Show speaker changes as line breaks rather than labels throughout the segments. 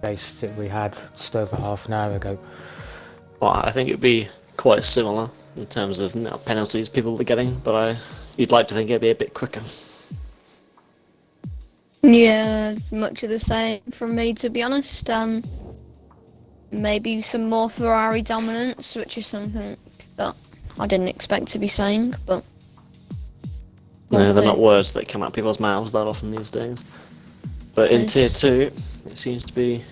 race that we had just over half an hour ago.
Well, I think it'd be quite similar in terms of penalties people are getting, but you'd like to think it'd be a bit quicker.
Yeah, much of the same from me, to be honest. Maybe some more Ferrari dominance, which is something that I didn't expect to be saying, but...
No, they're not words that come out people's mouths that often these days. But in Tier 2, it seems to be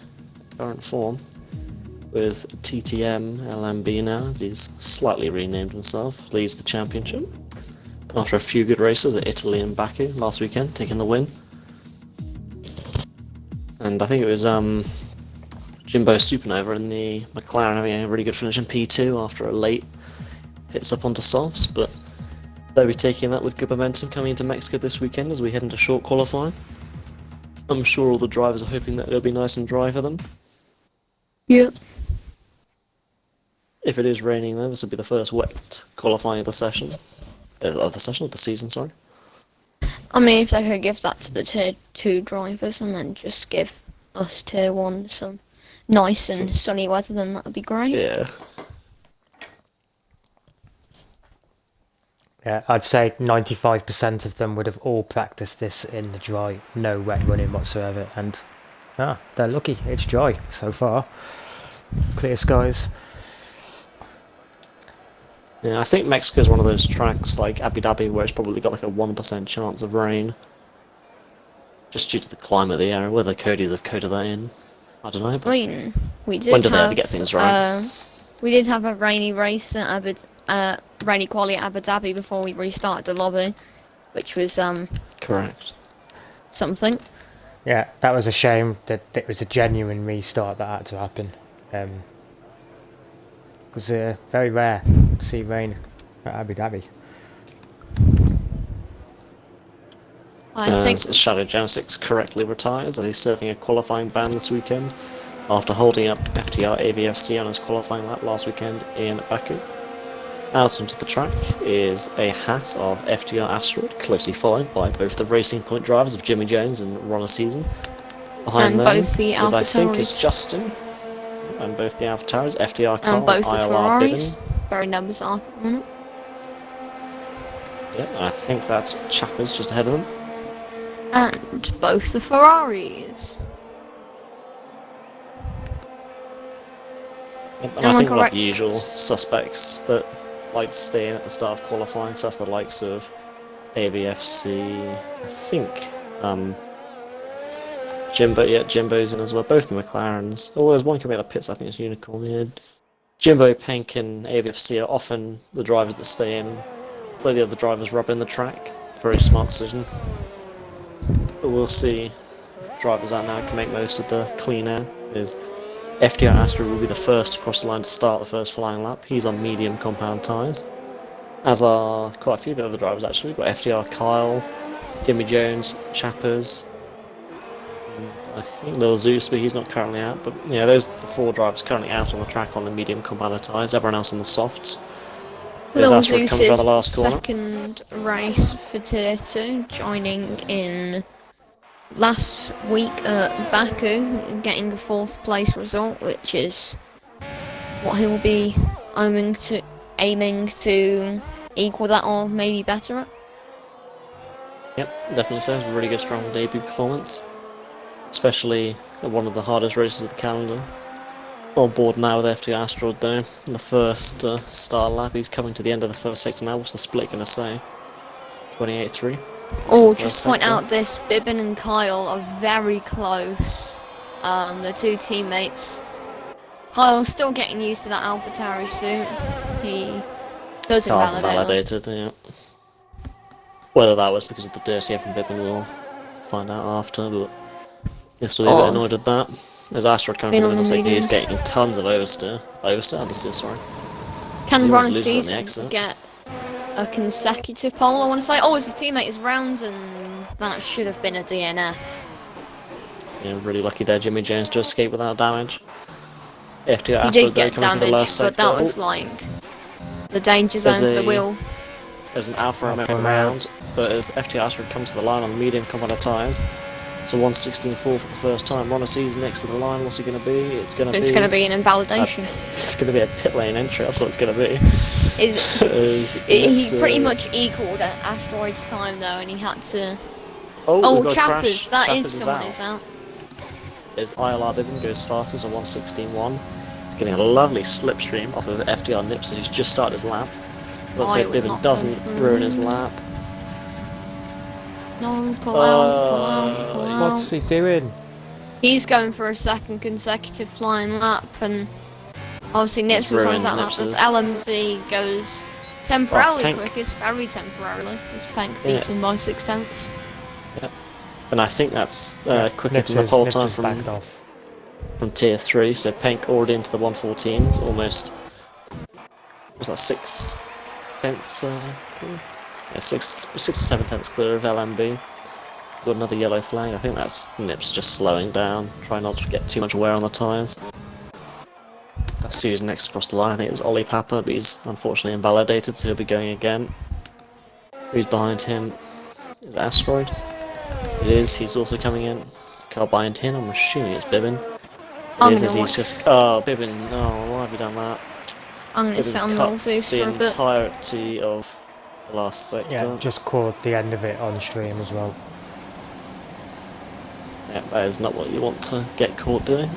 current form, with TTM LMB now, as he's slightly renamed himself, leads the championship. After a few good races at Italy and Baku last weekend, taking the win. And I think it was Jimbo Supernova in the McLaren having a really good finish in P2 after a late hits up onto softs, but they'll be taking that with good momentum coming into Mexico this weekend as we head into short qualifying. I'm sure all the drivers are hoping that it'll be nice and dry for them.
Yeah.
If it is raining though, this will be the first wet qualifying of the session. Of the season, sorry.
I mean, if they could give that to the Tier 2 drivers and then just give us Tier 1 some nice and sunny weather, then that would be great.
Yeah.
Yeah, I'd say 95% of them would have all practiced this in the dry, no wet running whatsoever, and they're lucky, it's dry so far. Clear skies.
Yeah, I think Mexico's one of those tracks like Abu Dhabi where it's probably got like a 1% chance of rain. Just due to the climate of the area, whether Cody's have coded that in. I don't know. But
I mean, we did
when do they
have
have to get things right?
We did have a rainy race at rainy quali at Abu Dhabi before we restarted the lobby, which was
Correct.
Yeah,
something.
that was a shame that it was a genuine restart that had to happen. Because very rare to see rain at Abu Dhabi.
I think
Shadow Genesis correctly retires, and he's serving a qualifying ban this weekend after holding up FTR AVFC on his qualifying lap last weekend in Baku. Out onto the track is a hat of FTR Asteroid, closely followed by both the Racing Point drivers of Jimmy Jones and Ron Season. Behind
and
them
both the
is, I think, is
AlphaTauris
Justin, and both the AlphaTauris, FTR Carl
and both the
ILR
Ferraris.
Bibbin.
Very numbers are.
Yeah, and I think that's Chappers just ahead of them.
And both the Ferraris.
And
Am
I
I
think we'll have
correct?
the usual suspects that like to stay in at the start of qualifying, so that's the likes of ABFC, I think Jimbo's in as well, both the McLarens. Oh, there's one coming out of the pits, I think it's Unicorn. Yeah. Jimbo, Pank and ABFC are often the drivers that stay in, let the other drivers rub in the track. Very smart decision. But we'll see if drivers out now can make most of the clean air. FTR Astra will be the first to cross the line to start the first flying lap. He's on medium compound tyres. As are quite a few of the other drivers actually. We've got FTR Kyle, Jimmy Jones, Chappers, and I think Lil Zeus, but he's not currently out. But yeah, those are the four drivers currently out on the track on the medium compound tyres. Everyone else on the softs.
Lil
Asteroid comes around the last corner.
second race for Tier 2, joining in last week at Baku, getting a 4th place result, which is what he will be aiming to equal that or maybe better at.
Yep, definitely so. It's a really good, strong debut performance, especially at one of the hardest races of the calendar. On board now with FT Asteroid though. In the first start lap, he's coming to the end of the first sector now. What's the split going to say? 28-3.
Oh, just point out this, Bibbin and Kyle are very close. The two teammates. Kyle's still getting used to that AlphaTauri suit. He does invalidate
Validated, yeah. Whether that was because of the dirty F from Bibbin, we'll find out after, but he'll still be a bit annoyed at that. There's Asteroid coming from the looks like he's getting tons of understeer, sorry.
Can Ron Season get a consecutive pole, I want to say? Oh, his teammate is round, and that should have been a DNF.
Yeah, really lucky there, Jimmy Jones, to escape without damage. FTR
He did get damage, but that was like the danger zone for the wheel.
There's an Alfa Romeo around, but as FTR Asteroid comes to the line on medium compound tyres, So 116.4 for the first time. Ronasi's next to the line. What's it going to be? It's going to be
an invalidation.
it's going to be a pit lane entry. That's what it's going to be.
He pretty much equalled Asteroid's time though, and he had to.
Oh, we've got a
Chappers!
crash.
That
Chappers
is someone who's out.
As ILR Bibbin goes fastest on 116.1. He's getting a lovely slipstream off of FTR Nipson, who's just started his lap. Let's hope Bibbin doesn't ruin his lap.
No, pull out.
What's he doing?
He's going for a second consecutive flying lap, and obviously Nipson's on that lap as LMB goes temporarily quickest, very temporarily, as Pank beats him by 6/10.
Yep. And I think that's quicker than the pole time from tier 3, so Pank already into the 114s, almost. Was that 6/10? Yeah, 6 or 7/10 clear of LMB. Got another yellow flag. I think that's Nips just slowing down, trying not to get too much wear on the tyres. Let's see who's next across the line. I think it was Ollie Papa, but he's unfortunately invalidated, so he'll be going again. Who's behind him? Is it Asteroid? It is. He's also coming in. Car behind him. I'm assuming it's Bibbin. It is, as he's just. Oh, Bibbin! No, why have you done that?
I'm gonna sit on the Zeus for a bit.
The entirety of the last sector.
Yeah, just caught the end of it on stream as well.
Yeah, that is not what you want to get caught doing.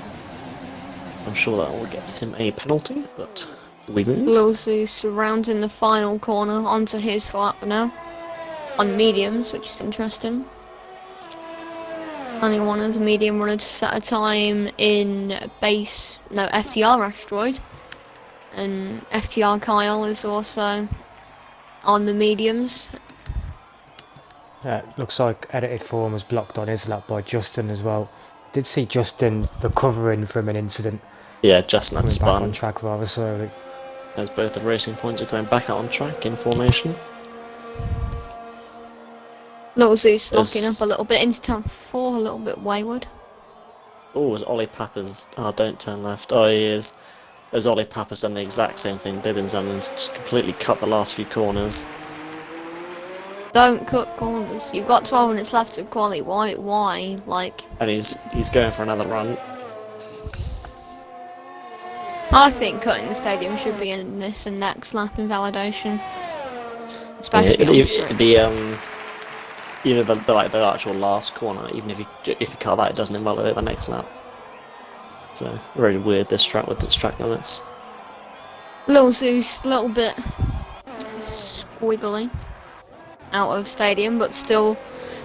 So I'm sure that will get him a penalty, but we move.
Lil Zeus surrounding the final corner onto his lap now. On mediums, which is interesting. Only one of the medium runners set a time in FTR Asteroid. And FTR Kyle is also on the mediums.
Yeah, looks like edited form was blocked on his lap by Justin as well. Did see Justin recovering from an incident.
Yeah, Justin had spun.
Back on track rather slowly.
As both the racing points are going back out on track in formation.
Little Zeus locking up a little bit into turn 4, a little bit wayward.
Oh, as Ollie Pappas. Oh, don't turn left. Oh, he is. As Ollie Pappas done the exact same thing Bibbin's done and just completely cut the last few corners.
Don't cut corners. You've got 12 minutes left of quali. Why? Like.
And he's going for another run.
I think cutting the stadium should be in this and next lap invalidation, especially on straights.
The actual last corner. Even if you cut that, it doesn't invalidate the next lap. So very weird this track with its track limits.
Little Zeus, little bit squiggly out of stadium, but still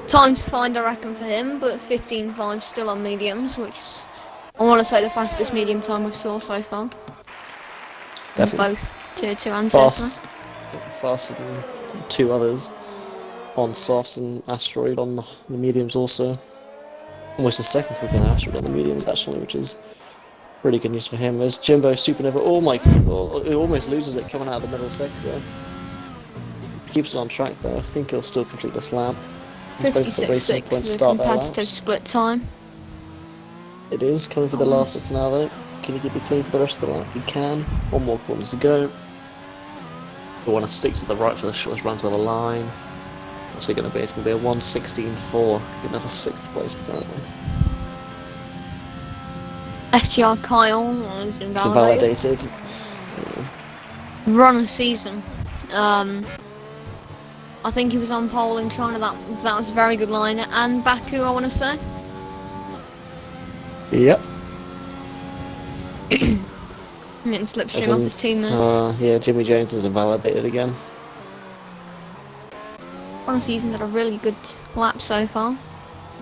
time to find, I reckon, for him. But 15.5 still on mediums, which is, I want to say, the fastest medium time we've saw so far.
Definitely.
Both tier 2 and tier 3.
Faster than two others on softs and Asteroid on the mediums also. Almost a second quicker than Asteroid on the mediums actually, which is really good news for him. There's Jimbo Supernova. Oh my god, he almost loses it coming out of the middle sector. Keeps it on track though. I think he'll still complete this lap.
56.6 is a competitive split time.
It is coming for the last sector now though. Can he keep it clean for the rest of the lap? He can. One more corner to go. We want to stick to the right for the shortest run to the line. What's it going to be? It's going to be a 1:16.4. Another 6th place apparently.
FTR Kyle is invalidated.
Yeah.
Run of season. I think he was on pole in China. That was a very good line. And Baku, I want to say.
Yep.
Getting slipstream off his teammate.
Yeah, Jimmy Jones is invalidated again.
Run of season's had a really good lap so far.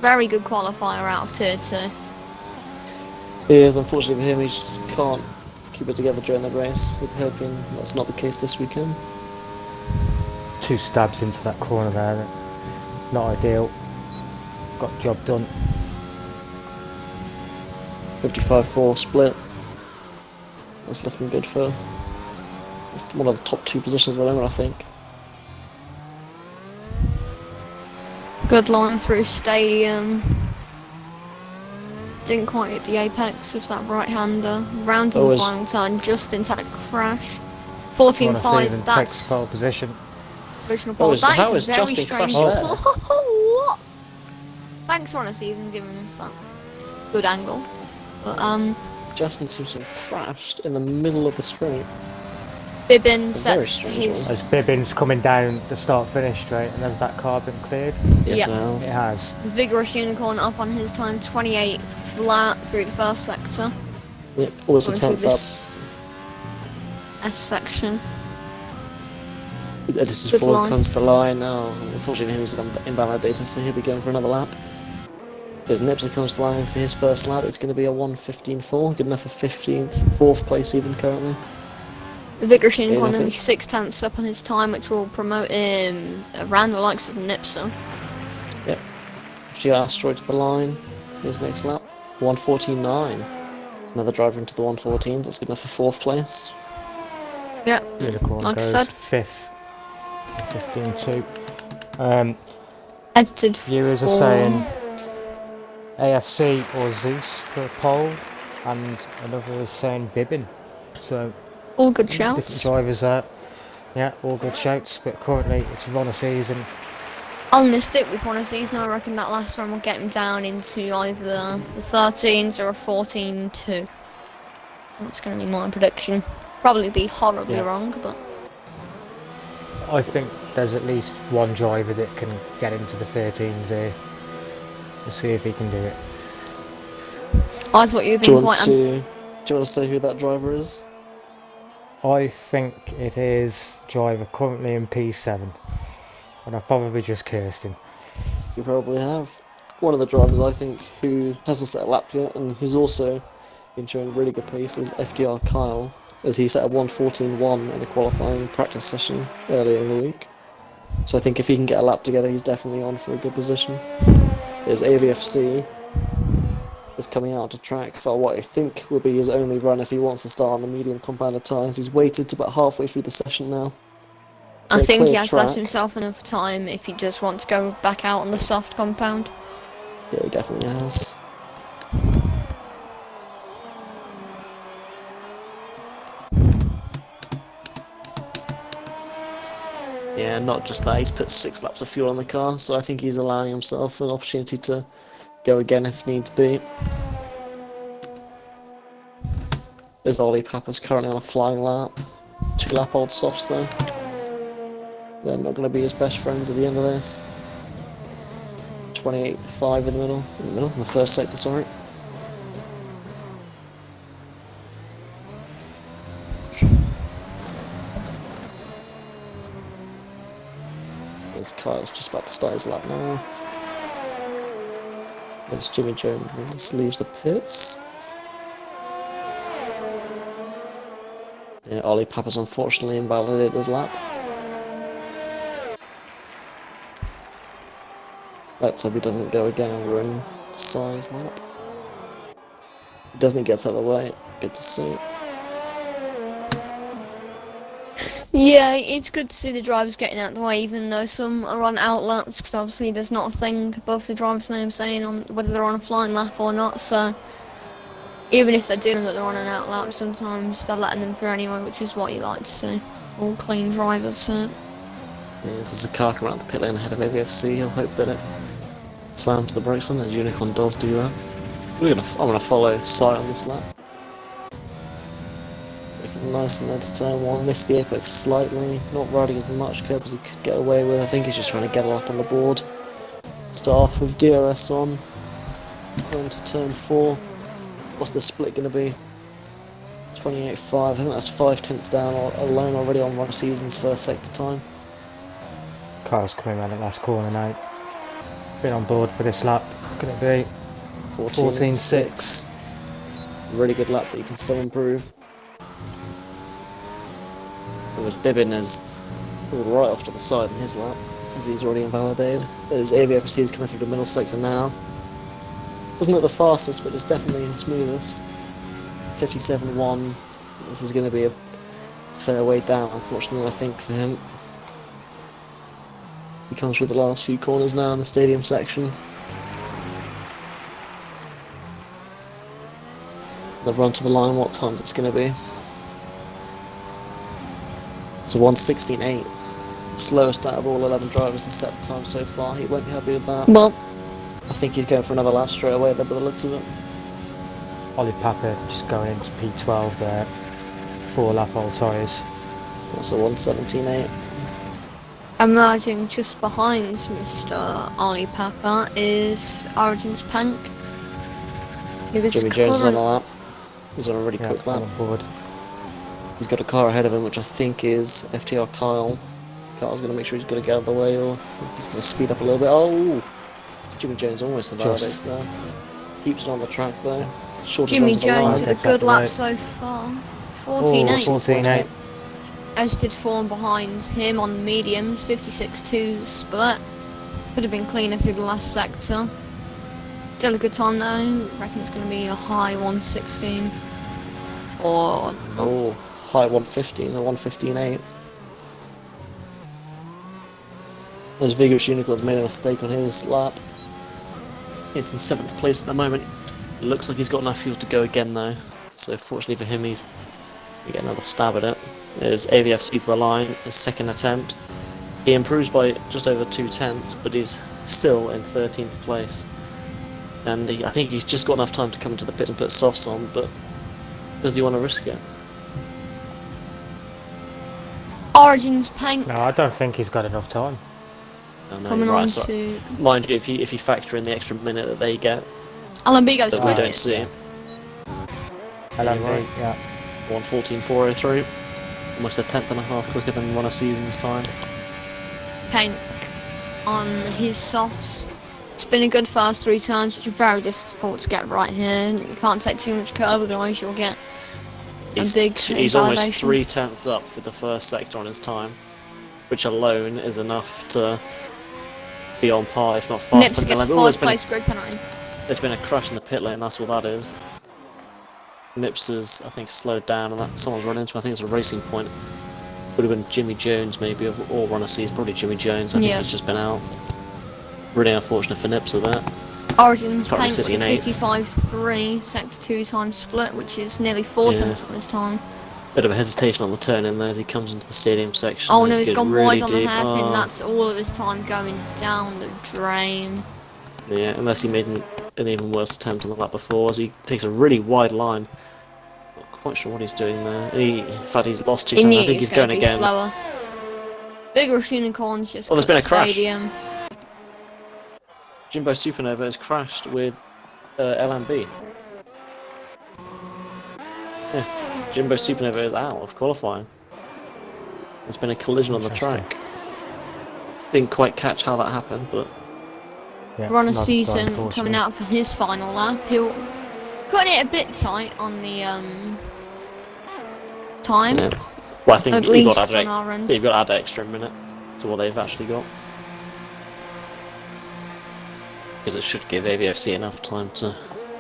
Very good qualifier out of tier 2.
He is, unfortunately for him, he just can't keep it together during the race. We're hoping that's not the case this weekend.
2 stabs into that corner there. Not ideal. Got the job done.
55-4 split. That's looking good for one of the top 2 positions at the moment, I think.
Good line through stadium. Didn't quite hit the apex of that right-hander. Rounding the final turn, Justin's had a crash. 14.5, that's
pole position.
Original pole. That is a very strange. What? Thanks for a season giving us that good angle. But
Justin seems to have crashed in the middle of the straight.
Bibbin
A very
sets
strange
his
As Bibbin's coming down the start-finish straight, and has that car been cleared?
Yes,
Yeah.
it
It
has.
has.
vigorous unicorn up on his time, 28 flat through the first sector.
Yep, almost a
Going through
10th up.
this S section.
Edison
Good
Ford
line.
comes to the line now. Unfortunately, he was invalidated, so he'll be going for another lap. As Nipser comes to the line for his first lap, it's going to be a 1:15.4, good enough for 15th, 4th place even currently.
Vigorous unicorn
I
only
think-
6 tenths up on his time, which will promote him around the likes of Nipso.
FTR Asteroid to the line. His next lap, 1:14.9. Another driver into the 1:14s. That's good enough for 4th place.
Yeah,
Unicorn
like I
goes
said.
5th. 15-2.
Edited
Viewers are
for-
saying AFC or Zeus for a pole, and another is saying Bibbin. So
all good
different
shouts.
drivers there. Yeah, all good shouts, but currently it's run a season.
I'm gonna stick with one of these, and I reckon that last one will get him down into either the 13s or a 14-2. That's gonna be my prediction. Probably be horribly
Yeah.
wrong, but
I think there's at least one driver that can get into the 13s here. We'll see if he can do it.
I thought you'd
Do you
been
want
quite.
to say who that driver is?
I think it is driver currently in P7, and I've probably just cursed him.
You probably have. One of the drivers I think who hasn't set a lap yet and who's also been showing really good pace is FTR Kyle, as he set a 1:14.1 in a qualifying practice session earlier in the week. So I think if he can get a lap together, he's definitely on for a good position. There's AVFC is coming out to track for what I think will be his only run if he wants to start on the medium compounded tyres. He's waited to about halfway through the session now.
I
So
think he
clear
has
track.
left himself enough time if he just wants to go back out on the soft compound.
Yeah, he definitely has. Yeah, not just that, he's put 6 laps of fuel on the car, so I think he's allowing himself an opportunity to go again if need be. There's Ollie Papa's currently on a flying lap. 2 lap old softs though. They're not going to be his best friends at the end of this. 28.5 in the first sector, sorry. This Kyle's just about to start his lap now. As Jimmy Jones leaves the pits. Yeah, Ollie Papa's unfortunately invalidated his lap. Let's hope he doesn't go again and ruin Sai's lap. He doesn't get out of the way. Good to see.
Yeah, it's good to see the drivers getting out of the way, even though some are on out laps, because obviously there's not a thing above the driver's name saying on whether they're on a flying lap or not, so even if they do know that they're on an out lap, sometimes they're letting them through anyway, which is what you like to see. All clean drivers, so.
Yeah, there's a car coming out the pit lane ahead of AVFC. He'll hope that it slams the brakes on, as Unicorn does do that. I'm gonna follow Sai on this lap. Looking nice in there to turn 1. Missed the apex slightly. Not riding as much curb as he could get away with. I think he's just trying to get a lap on the board. Start off with DRS on. Going to turn 4. What's the split going to be? 28.5. I think that's 5 tenths down alone already on one season's first sector time.
Kyle's coming around at last corner now. Been on board for this lap. Could it be 14.6?
Really good lap, but you can still improve. It was Bibbin is right off to the side in his lap, as he's already invalidated. There's AVFC is coming through the middle sector now. Doesn't look the fastest, but it's definitely the smoothest. 57.1. This is going to be a fair way down, unfortunately, I think, for him. He comes through the last few corners now in the stadium section. They've run to the line, what times it's going to be. So 1:16.8. Slowest out of all 11 drivers in set time so far. He won't be happy with that.
Well,
I think he's going for another lap straight away by the looks of it.
Ollie Papa just going into P12 there. 4 lap old tyres.
That's a 1:17.8.
Emerging just behind Mr. Ollie Papa is Origin's Pank. He was
Jimmy Jones is on the
current-
lap. He's on a really quick lap.
on board.
He's got a car ahead of him, which I think is FTR Kyle. Kyle's going to make sure he's going to get out of the way, or I think he's going to speed up a little bit. Oh! Jimmy Jones almost the
Just.
there. Keeps it on the track though. Shortest
Jimmy
run to the line.
Jones had a
Gets out
good
the
lap
way.
so far.
Oh,
14.8.
14.8.
As did form behind him on the mediums, 56.2 split. Could have been cleaner through the last sector. Still a good time though. Reckon it's going to be a high 116. Or not.
Oh, high 115 or 115.8. As Vigorous Unicorn's made a mistake on his lap. He's in 7th place at the moment. It looks like he's got enough fuel to go again though. So fortunately for him, he's going to get another stab at it. There's AVFC to the line, his second attempt. He improves by just over 2/10, but he's still in 13th place. And I think he's just got enough time to come into the pits and put softs on, but does he want to risk it?
Origin's Pank
No, I don't think he's got enough time.
Oh, no,
coming
right,
on
so
to
mind you, if you factor in the extra minute that they get,
Alambigo's
that we don't
quickest.
see,
LMB,
right.
yeah.
1:14.403, almost a tenth and a half quicker than one a season's time.
Pank on his softs. It's been a good first 3 turns, which are very difficult to get right here. You can't take too much curve, otherwise you'll get a big
He's almost
invalidation.
3/10 up for the first sector on his time, which alone is enough to be on par, if not faster.
Nips
than
gets
LMB.
a
Oh,
fourth place grid penalty.
there's been a crash in the pit lane, that's what that is. Nips is, I think, slowed down, and that someone's run into him. I think it's a racing point. Would have been Jimmy Jones, maybe, of all runners. He's probably Jimmy Jones. I think
Yeah.
he's just been out. Really unfortunate for Nips of that.
Origin's
Currently
Pank with
sitting in
a
8th.
55.3 sector 2 time split, which is nearly 4
Yeah.
tenths on his time.
Bit of a hesitation on the turn in there as he comes into the stadium section.
Oh no, he's
getting
gone
really
wide on the
deep.
hairpin.
Oh,
That's all of his time going down the drain.
yeah, unless he made an even worse attempt on the lap before, as he takes a really wide line. Not quite sure what he's doing there. In fact, he's lost 2
He
times.
knew
I think
he
he's
was going
going
to be
again.
slower. Vigorous Unicorns just
Oh, there's
got
been a crash.
stadium.
Jimbo Supernova has crashed with LMB. Yeah, Jimbo Supernova is out of qualifying. There's been a collision on the
Interesting.
track. Didn't quite catch how that happened, but
Yeah,
Run a
not
season
unfortunate.
coming out for his final lap. He'll got it a bit tight on the time.
yeah. Well, I think
At
you've got
least
to add,
on our end.
you've got to add an extra minute to what they've actually got. Because it should give AVFC enough time to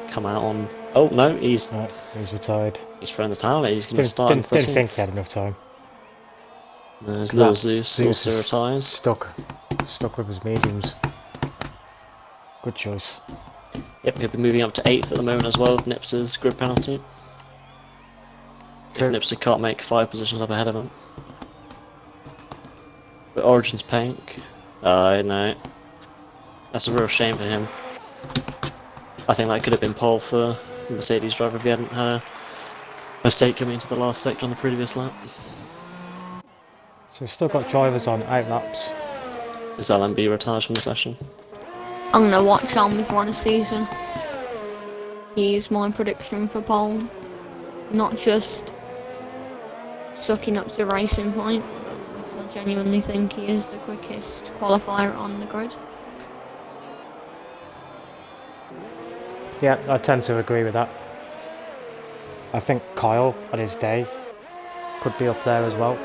come out on... Oh, no, he's
He's retired.
thrown the towel. He's going to
Didn't,
start
didn't,
in
didn't
13th.
think he had enough time.
There's
That
Little Zeus
Zeus
also
is
retires.
Stuck with his mediums. Good choice.
Yep, he'll be moving up to 8th at the moment as well with Nips's grid penalty.
True.
If Nipser can't make 5 positions up ahead of him. But Origin's Pank. No. That's a real shame for him. I think that could have been pole for the Mercedes driver if he hadn't had a mistake coming into the last sector on the previous lap.
So we've still got drivers on 8 laps.
Is LMB retired from the session?
I'm gonna watch on with Run a season. He's my prediction for pole. Not just sucking up to Racing Point, but because I genuinely think he is the quickest qualifier on the grid.
Yeah, I tend to agree with that. I think Kyle, on his day, could be up there as well.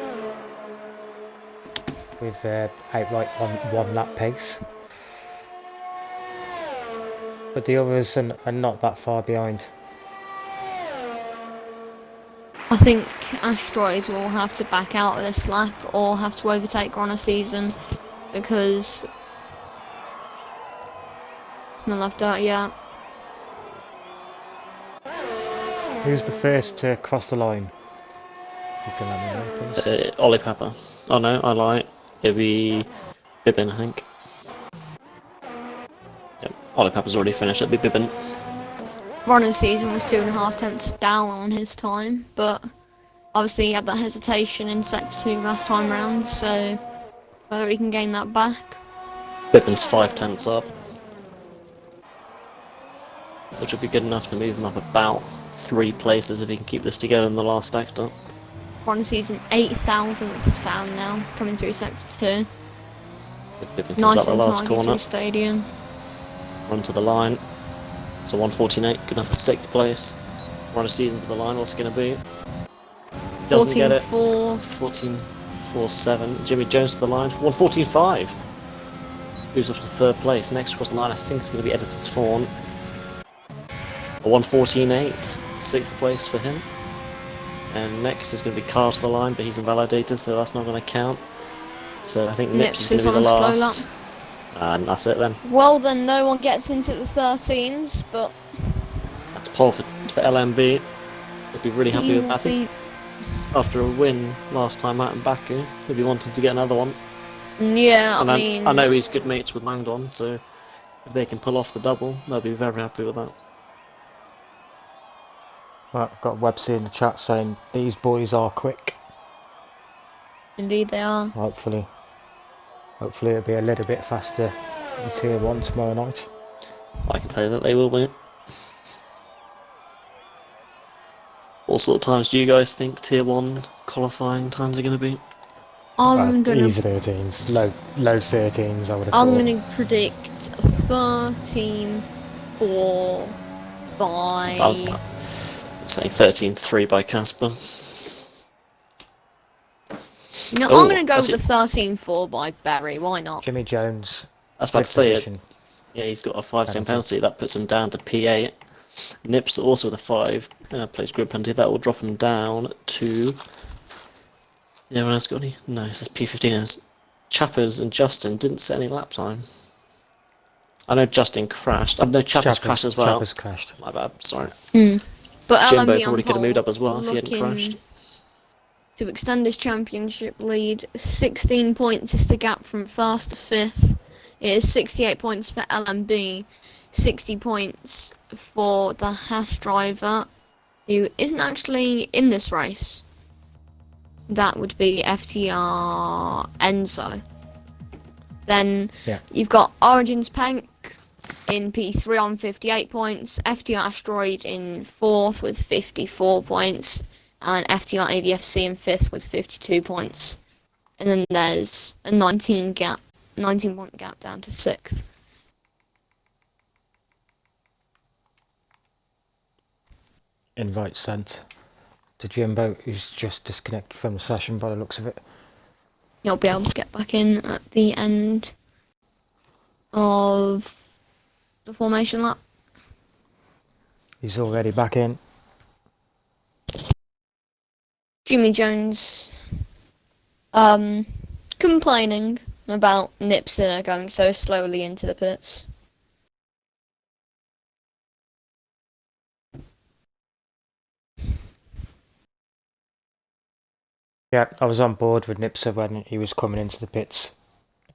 With outright one lap pace. But the others are not that far behind.
I think Asteroids will have to back out of this lap or have to overtake Run a season because no left out yet.
Who's the first to cross the line? You can let me know, please.
Ollie Pepper. Oh no, I lie. It'll be Bibbin, I think. Yep. Ollie Pepper's already finished at the Bibbin.
Running season was 2.5 tenths down on his time, but obviously he had that hesitation in sector 2 last time round, so whether he can gain that back.
Bibbin's 5 tenths up, which would be good enough to move him up about 3 places if he can keep this together in the last sector.
Running season 8 thousandths down now, coming through sector 2.
If Bibbin comes
Nice
up the
and
last
tidy
corner,
through stadium.
run to the line. So 1:48, good enough for 6th place. Run a season to the line, what's it going to be? Doesn't get it.
14.4.
14.47. Jimmy Jones to the line for 1:14.5. Moves up to 3rd place. Next across the line, I think it's going to be Editor Fawn. A 1:14.8. 6th place for him. And next is going to be Carr to the line, but he's invalidated, so that's not going to count. So I think Nips is going to be the
on a slow
last.
lap.
And that's it then.
Well, then no one gets into the 13s, but
That's pole for LMB. They'd be really happy
he
with
will
that. I think
be.
after a win last time out in Baku, he'll be wanting to get another one.
Yeah,
And
I mean,
I know he's good mates with Langdon, so if they can pull off the double, they'll be very happy with that.
Right, I've got Websy in the chat saying these boys are quick.
indeed they are.
Hopefully it'll be a little bit faster in Tier 1 tomorrow night.
I can tell you that they will be. What sort of times do you guys think Tier 1 qualifying times are going to be?
I'm gonna
Easy 13s, low 13s I would have thought.
I'm gonna predict 13.4 by.
I was saying 13.3 by Casper.
No,
Oh,
I'm gonna go
that's
with the 13.4 by Barry. Why not?
Jimmy Jones,
I was about
good
to say it.
position.
Yeah, he's got a 5-second
Penalty.
penalty. That puts him down to P8. Nips also with a 5. Plays grid penalty. That will drop him down to. Yeah, anyone else got any? No, it says P15. Chappers and Justin didn't set any lap time. I know Justin crashed. I know Chappers crashed as well.
Chappers crashed.
My bad, sorry.
But
Jimbo
LMB
probably
on
could have moved up as well if he hadn't
looking
crashed.
to extend his championship lead. 16 points is the gap from 1st to 5th. It is 68 points for LMB, 60 points for the Haas driver, who isn't actually in this race. That would be FTR Enzo. Then
Yeah.
you've got Origins Pank in P3 on 58 points, FTR Asteroid in 4th with 54 points, and FTR AVFC in 5th with 52 points. And then there's a 19 point gap down to 6th.
Invite sent to Jimbo, who's just disconnected from the session by the looks of it.
You'll be able to get back in at the end of the formation lap.
He's already back in.
Jimmy Jones complaining about Nipser going so slowly into the pits.
Yeah, I was on board with Nipser when he was coming into the pits.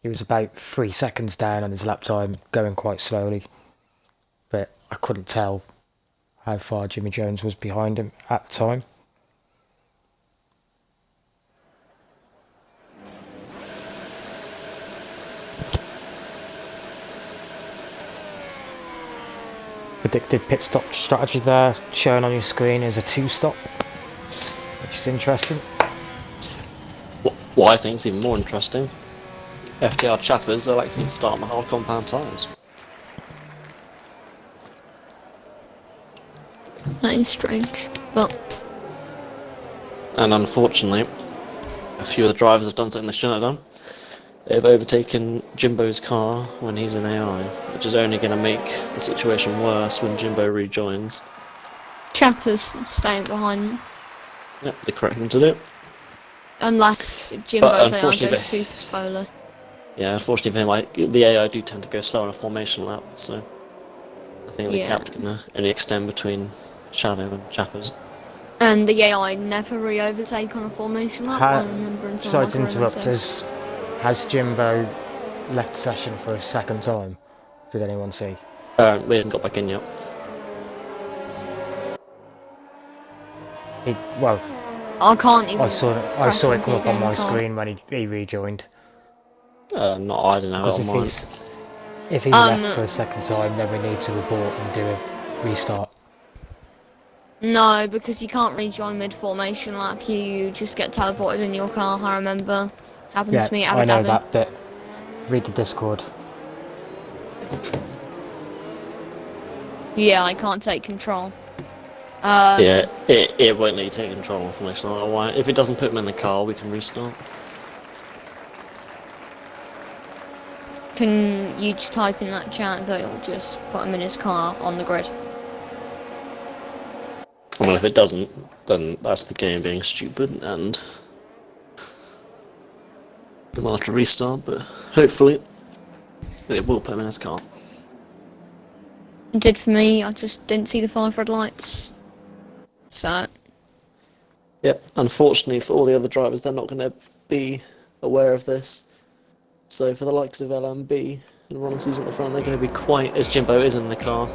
He was about 3 seconds down on his lap time, going quite slowly. But I couldn't tell how far Jimmy Jones was behind him at the time. Predicted pit stop strategy there, shown on your screen, is a 2-stop, which is interesting.
What I think is even more interesting, FTR Chappers are electing to start on the hard compound tyres.
That is strange, but
And unfortunately, a few of the drivers have done something they shouldn't have done. They've overtaken Jimbo's car when he's in AI, which is only going to make the situation worse when Jimbo rejoins.
Chappers staying behind them.
Yep, the correct thing to do.
Unless Jimbo's AI
unfortunately
goes super slowly.
Yeah, unfortunately for him, the AI do tend to go slow on a formation lap, so I think the gap's going to only extend between Shadow and Chappers.
And the AI never re-overtake on a formation lap, I remember until
Sorry to interrupt us. Has Jimbo left the session for a second time? Did anyone see?
We haven't got back in yet.
Well,
I can't even.
I saw it come up on my screen when he rejoined.
No, I didn't have it
Because
on mine.
if he's left for a second time, then we need to abort and do a restart.
No, because you can't rejoin mid-formation lap. You just get teleported in your car. I remember. Happened to me at
I
Abu
know
Dhabi.
that bit. Read the Discord.
Yeah, I can't take control.
Yeah, it won't let you take control of information like that. Why? If it doesn't put him in the car, we can restart.
Can you just type in that chat that it'll just put him in his car on the grid?
Well, if it doesn't, then that's the game being stupid, and we'll have to restart, but hopefully it will put him in his car.
It did for me. I just didn't see the 5 red lights. So,
Yep, unfortunately for all the other drivers, they're not going to be aware of this. So for the likes of LMB and Ron Season at the front, they're going to be quite, as Jimbo is in the car.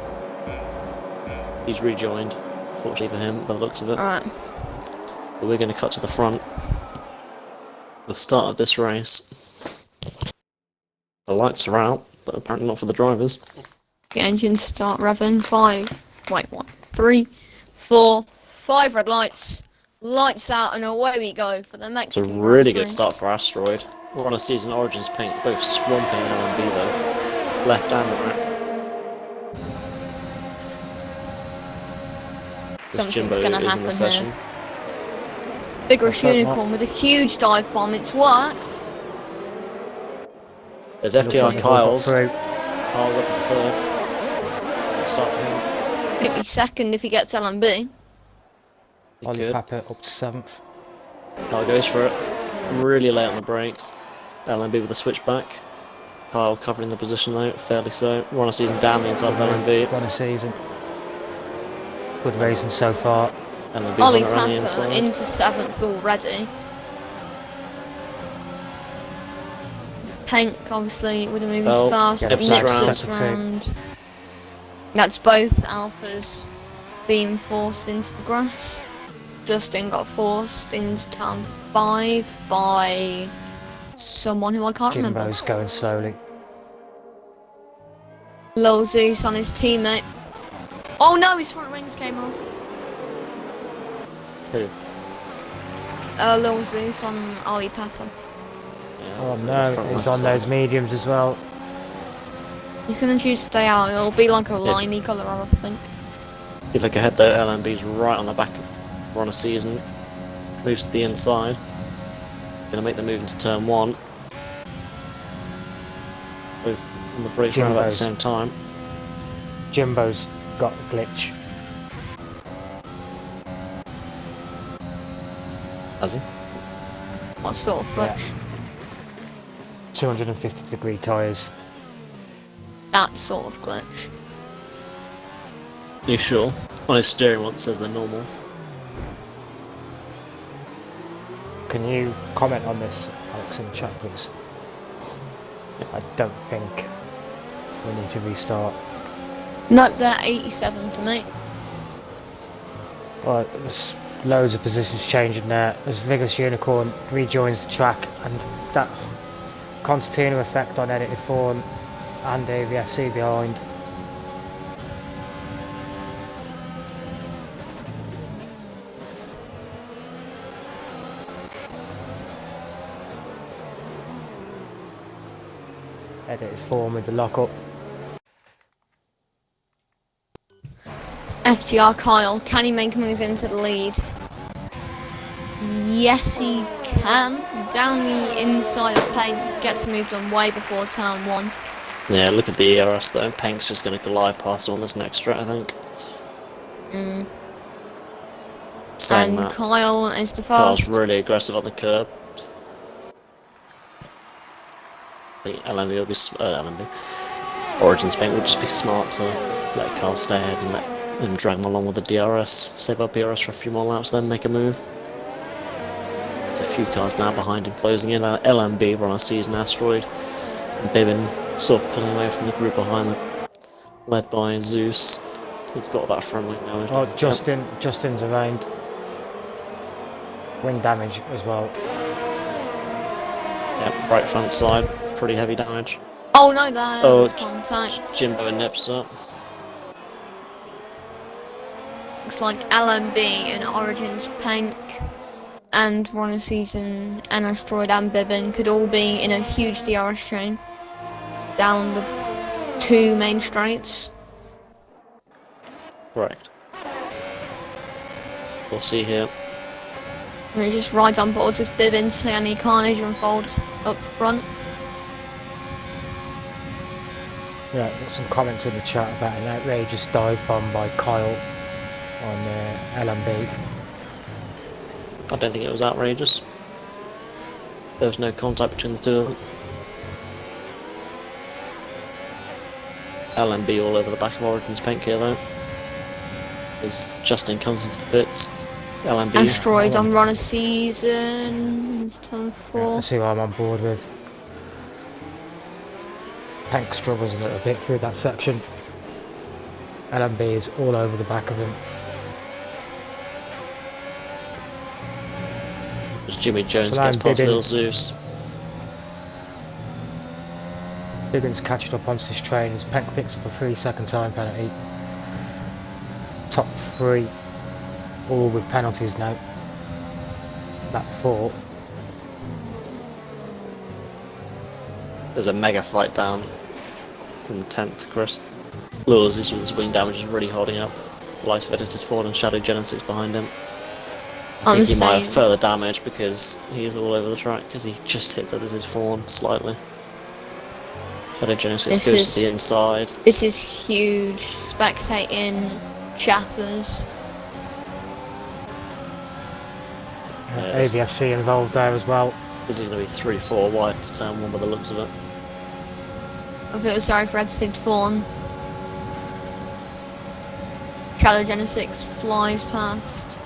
He's rejoined, fortunately for him, by the looks of it.
alright.
But we're going to cut to the front. The start of this race. The lights are out, but apparently not for the drivers.
The engines start revving. 3, 4, 5 red lights. Lights out, and away we go for the
It's a
Mexican
really
Grand
good start for Asteroid. We're on a season Origins pink, both swamping LMB though. Left and right.
Something's
Jimbo
gonna
is in
happen
the session.
here. Vigorous
That's
Unicorn with a huge dive bomb. It's worked.
There's
Looks
FTR
like they've all got
Kyle's.
through.
Kyle's up to third. Good start for him.
Could be second if he gets LMB.
He
Ollie
could.
Papa up to 7th.
Kyle goes for it. Really late on the brakes. LMB with a switchback. Kyle covering the position though, fairly so. We're on a season down the inside of LMB.
Won a season. Good racing so far.
LMB
Ollie
runner on the
Papa
inside.
into 7th already. Pank obviously with the moving
Oh,
fast.
yeah,
Nips
round.
this round. That's both alphas being forced into the grass. Justin got forced into turn 5 by someone who I can't remember.
Jimbo's going slowly.
Lil Zeus on his teammate. Oh no, his front wings came off.
Who?
Lil Zeus on Ollie Papa.
Yeah,
Oh
it's the
no,
front
he's
left
on those
side.
mediums as well.
You can choose to stay out. It'll be like a limey colour, I think.
If you look ahead though, LMB's right on the back. We're on a season. Moves to the inside. Gonna make the move into turn 1. Both on the brakes round about the
Jimbo's.
same time.
Jimbo's got a glitch.
Has he?
What sort of glitch?
250-degree tyres.
That sort of glitch.
You sure? On his steering wheel it says they're normal.
Can you comment on this, Alex, in the chat, please? I don't think we need to restart.
Nope, they're 87 for me.
Well, there's loads of positions changing there. As Vigorous Unicorn rejoins the track, and that concertina effect on edited form and AVFC behind. Edited form with the lockup.
FTR Kyle, can he make a move into the lead? Yes, he can. Down the inside of Paint, gets the move done way before turn 1.
Yeah, look at the ERS though. Pank's just gonna glide past on this next straight, I think. Saying
And
that,
Kyle is the
Kyle's
first.
really aggressive on the curbs. I think LMB will be LMB. Origins Paint would just be smart to let Kyle stay ahead and let him drag him along with the DRS. Save up DRS for a few more laps, then make a move. There's a few cars now behind him closing in. LMB, we're on a season Asteroid. And Bibbin sort of pulling away from the group behind them. led by Zeus. He's got that front wing now.
Oh, Justin's around. Wing damage as well.
Yep, right front side, pretty heavy damage.
Oh no, there
Oh,
was contact.
Jimbo and Nips up.
Looks like LMB and Origins Pank and Runner Season and Asteroid and Bibbin could all be in a huge DRS chain down the 2 main straights.
Correct. We'll see here.
And it just rides on board with Bibbin, see any carnage unfold up front.
Yeah, got some comments in the chat about an outrageous dive bomb by Kyle on LMB.
I don't think it was outrageous. There was no contact between the two of them. LMB all over the back of Origins Pink here though. As Justin comes into the pits. LMB.
Asteroid on Runner Season into turn 4.
Let's see what I'm on board with. Pank struggles a little bit through that section. LMB is all over the back of him.
As Jimmy Jones
So
gets past
Bibbin.
Lil Zeus.
Bibbin's catching up onto this train as Pank picks up a 3-second time penalty. Top 3 all with penalties now. Lap 4.
There's a mega fight down from 10th, Chris. Lil Zeus with his wing damage is really holding up. Lights of Edited Ford and Shadow Genesis behind him. I think he might have further damage because he is all over the track because he just hit Edited Fawn slightly. Shadow Genesis goes to the inside.
This is huge. Spectating chappers.
AVFC involved there as well.
This is going to be 3-4 wide to turn 1 by the looks of it.
I feel sorry for Edited Fawn. Shadow Genesis flies past.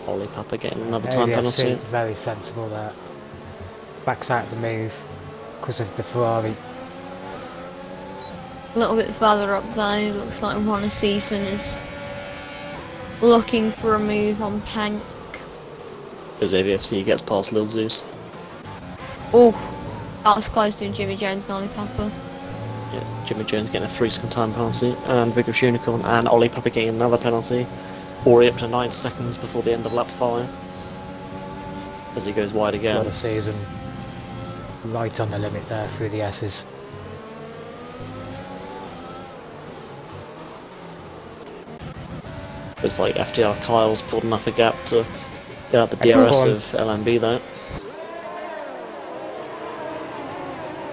Ollie Papa getting another time
AVFC
penalty.
very sensible there. Backs out the move because of the Ferrari.
A little bit further up there, looks like Runner Season is looking for a move on Pank.
As AVFC gets past Lil Zeus.
Oh, that was close to Jimmy Jones and Ollie Papa.
Yeah, Jimmy Jones getting a 3-second time penalty, and Vigorous Unicorn and Ollie Papa getting another penalty, already up to 9 seconds before the end of lap 5. As he goes wide again.
What a season. Right on the limit there through the S's.
Looks like FTR Kyle's pulled enough a gap to get out the DRS of LMB though.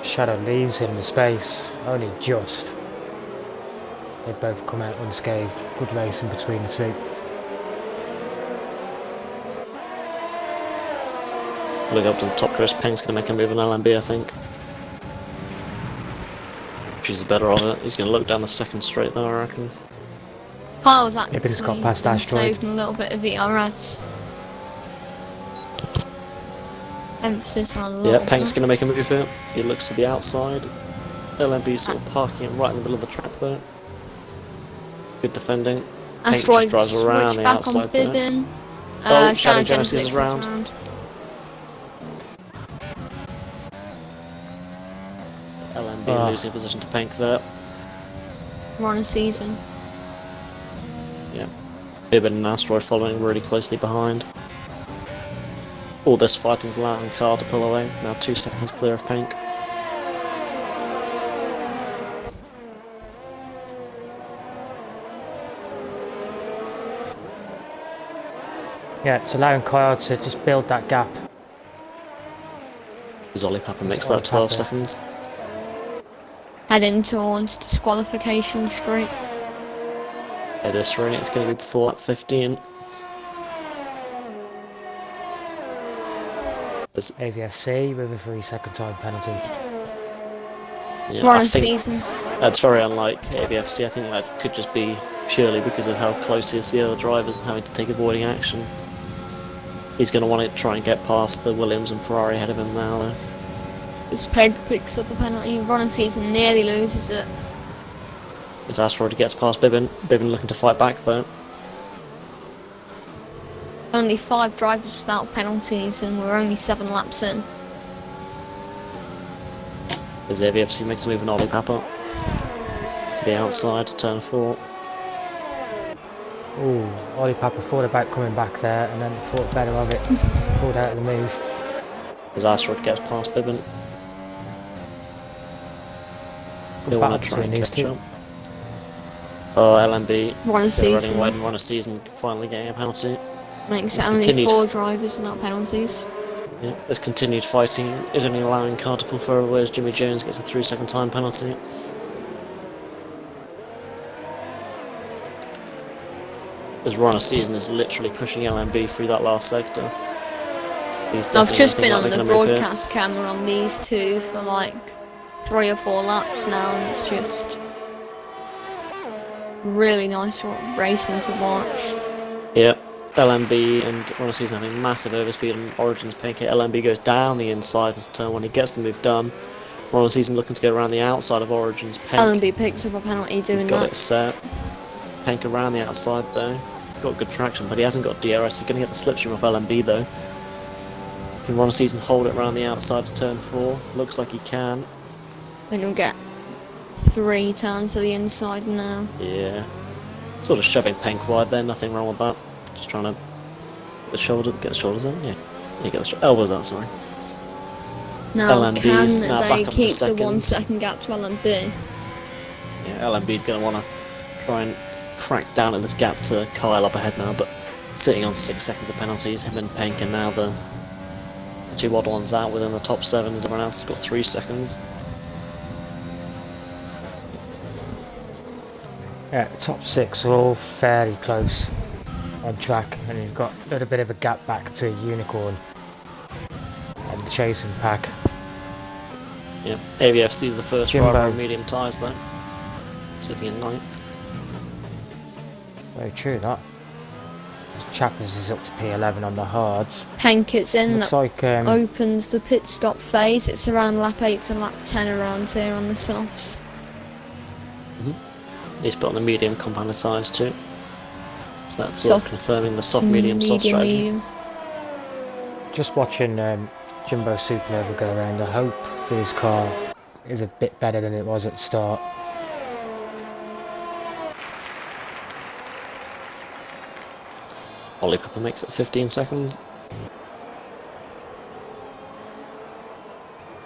Shadow leaves him the space, only just. They both come out unscathed. Good racing between the two.
Look up to the top, Chris. Peng's going to make a move on LMB, I think. She's the better of it. He's going to look down the second straight though, I reckon.
Kyle's actually
It's got past
been
Asteroid.
saved a little bit of ERS. Emphasis on a little
Yeah,
bit.
Peng's going to make a move here. He looks to the outside. LMB's sort of parking it right in the middle of the track though. Good defending. Peng
Asteroid
just drives around
switch
the
back
outside
on
there.
Bibbin.
Oh,
Shadow
Shadow
Genesis
Genesis is
is
round.
round.
LMB losing position to Peng there.
Runner Season.
Yeah. Bibbin and Asteroid following really closely behind. All this fighting's allowing Car to pull away. Now 2 seconds clear of Peng.
Yeah, it's allowing Kyle to just build that gap.
As Ollie Papa makes
Ollie
that 12
Papa.
seconds.
Heading towards disqualification straight.
Yeah, this run it's going to be before lap 15. As,
AVFC with a 3-second time penalty.
yeah,
Runner
I think
Season.
that's very unlike ABFC. I think that could just be purely because of how close he is to the other drivers and having to take avoiding action. He's going to want to try and get past the Williams and Ferrari ahead of him now though.
As Peg picks up a penalty, Ron Season nearly loses it.
As Asteroid gets past Bibbin. Bibbin looking to fight back though.
Only 5 drivers without penalties, and we're only 7 laps in.
As AVFC makes a move and Ollie Papa to the outside, turn 4.
Ooh, Ollie Papa thought about coming back there and then thought better of it. Pulled out of the move.
As Asteroid gets past Bibbin. They
Battle
want to try and
between these
catch
two.
up. Oh, LMB.
Ron
They're running
Season
wide and Runner Season finally getting a penalty.
makes
It's
it only
continued.
4 drivers without penalties.
Yeah, there's continued fighting. Is only allowing car to pull forward, whereas Jimmy Jones gets a 3-second time penalty. As Runner Season is literally pushing LMB through that last sector. He's
I've
definitely
just
looking
been
like
on
they're
the
gonna move here.
broadcast camera on these two for like 3 or 4 laps now, and it's just really nice racing to watch.
Yeah, LMB and Runner Season having massive overspeed on Origin's pancake. LMB goes down the inside into turn 1, he gets the move done. Runner Season looking to go around the outside of Origin's Pank.
LMB picks up a penalty
He's
doing
got
that.
it set. Pank around the outside though. Got good traction, but he hasn't got DRS. He's going to get the slipstream off LMB though. Can Runner Season hold it around the outside to turn 4? Looks like he can.
Then you'll get 3 turns to the inside now.
Yeah. Sort of shoving Pank wide there, nothing wrong with that. Just trying to get the shoulders out, yeah. Yeah, get the elbows out, sorry.
Now,
LMB's
can
now
they
back up to
keep the
second.
1 second gap to LMB?
Yeah, LMB's going to want to try and crack down at this gap to Kyle up ahead now, but sitting on 6 seconds of penalties, him and Pank are now the 2 odd ones out within the top 7 as everyone else has got 3 seconds.
Yeah, the top 6 are all fairly close on track, and you've got a little bit of a gap back to Unicorn and the chasing pack.
Yeah, AVFC is the first
Jimbo.
driver on medium tyres though, sitting in 9th.
Very true, that. Chappers is up to P11 on the hards.
Penket's in,
Looks
that
like
opens the pit stop phase. It's around lap 8 to lap 10 around here on the softs.
He's put on the medium compounded tyres too. So that's sort of
Soft.
confirming the soft medium soft strategy.
Medium.
just watching Jimbo Supernova go around. I hope that his car is a bit better than it was at the start.
Ollie Pepper makes it 15 seconds.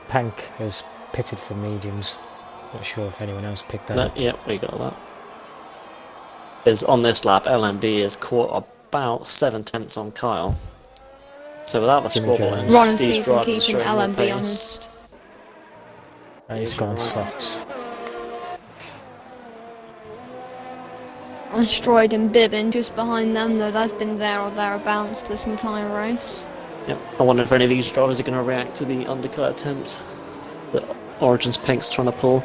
Pank has pitted for mediums. Not sure if anyone else picked that
No,
up.
yep, we got that. Is on this lap, LMB is caught about 7/10 on Kyle. So without the
Jimmy
squabble,
Jones.
Ron and
these
Season
drivers
keeping
showing more
LMB
pace.
honest.
And he's gone softs.
Asteroid and Bibbin just behind them, though they've been there or thereabouts this entire race.
Yep. I wonder if any of these drivers are going to react to the undercut attempt that Origin's Pink's trying to pull.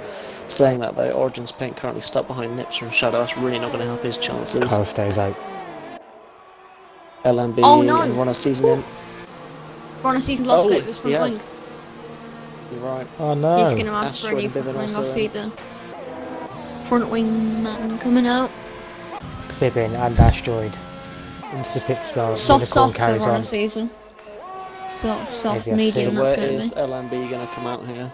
Saying that though, Origin's Pink currently stuck behind Nipser and Shadow. That's really not going to help his chances.
Kyle stays out.
LMB
Oh, no.
and Runner Season in.
Ron and Season lost
Oh,
bit of his front
he
wing.
has. You're right.
Oh no!
He's going to ask for a
Asteroid
new
and
front
Bibbin
wing.
also
I'll see
in.
the front wing man coming out.
Bibbin and Asteroid into the pit stop.
Soft,
Unicorn
soft for
carries
Ron
on.
and Season. Soft,
Maybe I've
medium,
seen-
that's
Where
going to
is
be.
LMB going to come out here?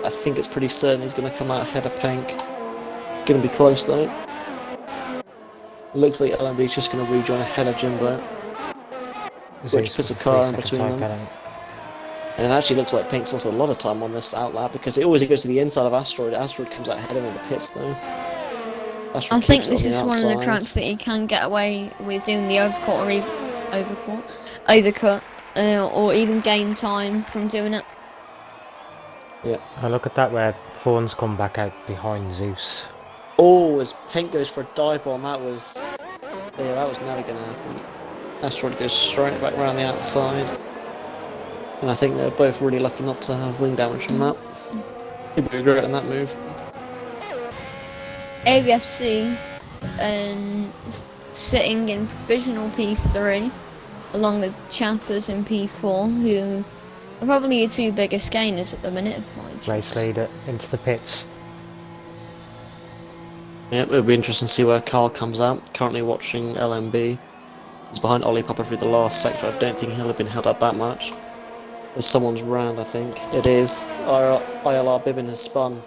I think it's pretty certain he's going to come out ahead of Pink. It's going to be close though. Looks like LMB's just going to rejoin ahead of Jimbo.
This
Which
is
puts a
for
car
3
in
seconds
between
time
them.
penalty.
And it actually looks like Pink's lost a lot of time on this out lap because it always goes to the inside of Asteroid. Asteroid comes out ahead of him in the pits though. Asteroid
I think
keeps it
this
on
is
the
one of the
outside.
tracks that you can get away with doing the overcut, or even gain time from doing it.
Oh, look at that where Fawn's come back out behind Zeus.
Oh, as Pink goes for a dive bomb, that was never going to happen. Asteroid goes straight back around the outside. And I think they're both really lucky not to have wing damage from that. He'd be regretting that move.
ABFC sitting in provisional P3 along with Chappers in P4, who Probably your two biggest gainers at the minute.
Race leader into the pits.
Yeah, it'll be interesting to see where Carl comes out. Currently watching LMB. He's behind Ollie Papa through the last sector. I don't think he'll have been held up that much. There's someone's round, I think. It is. ILR Bibbin has spun.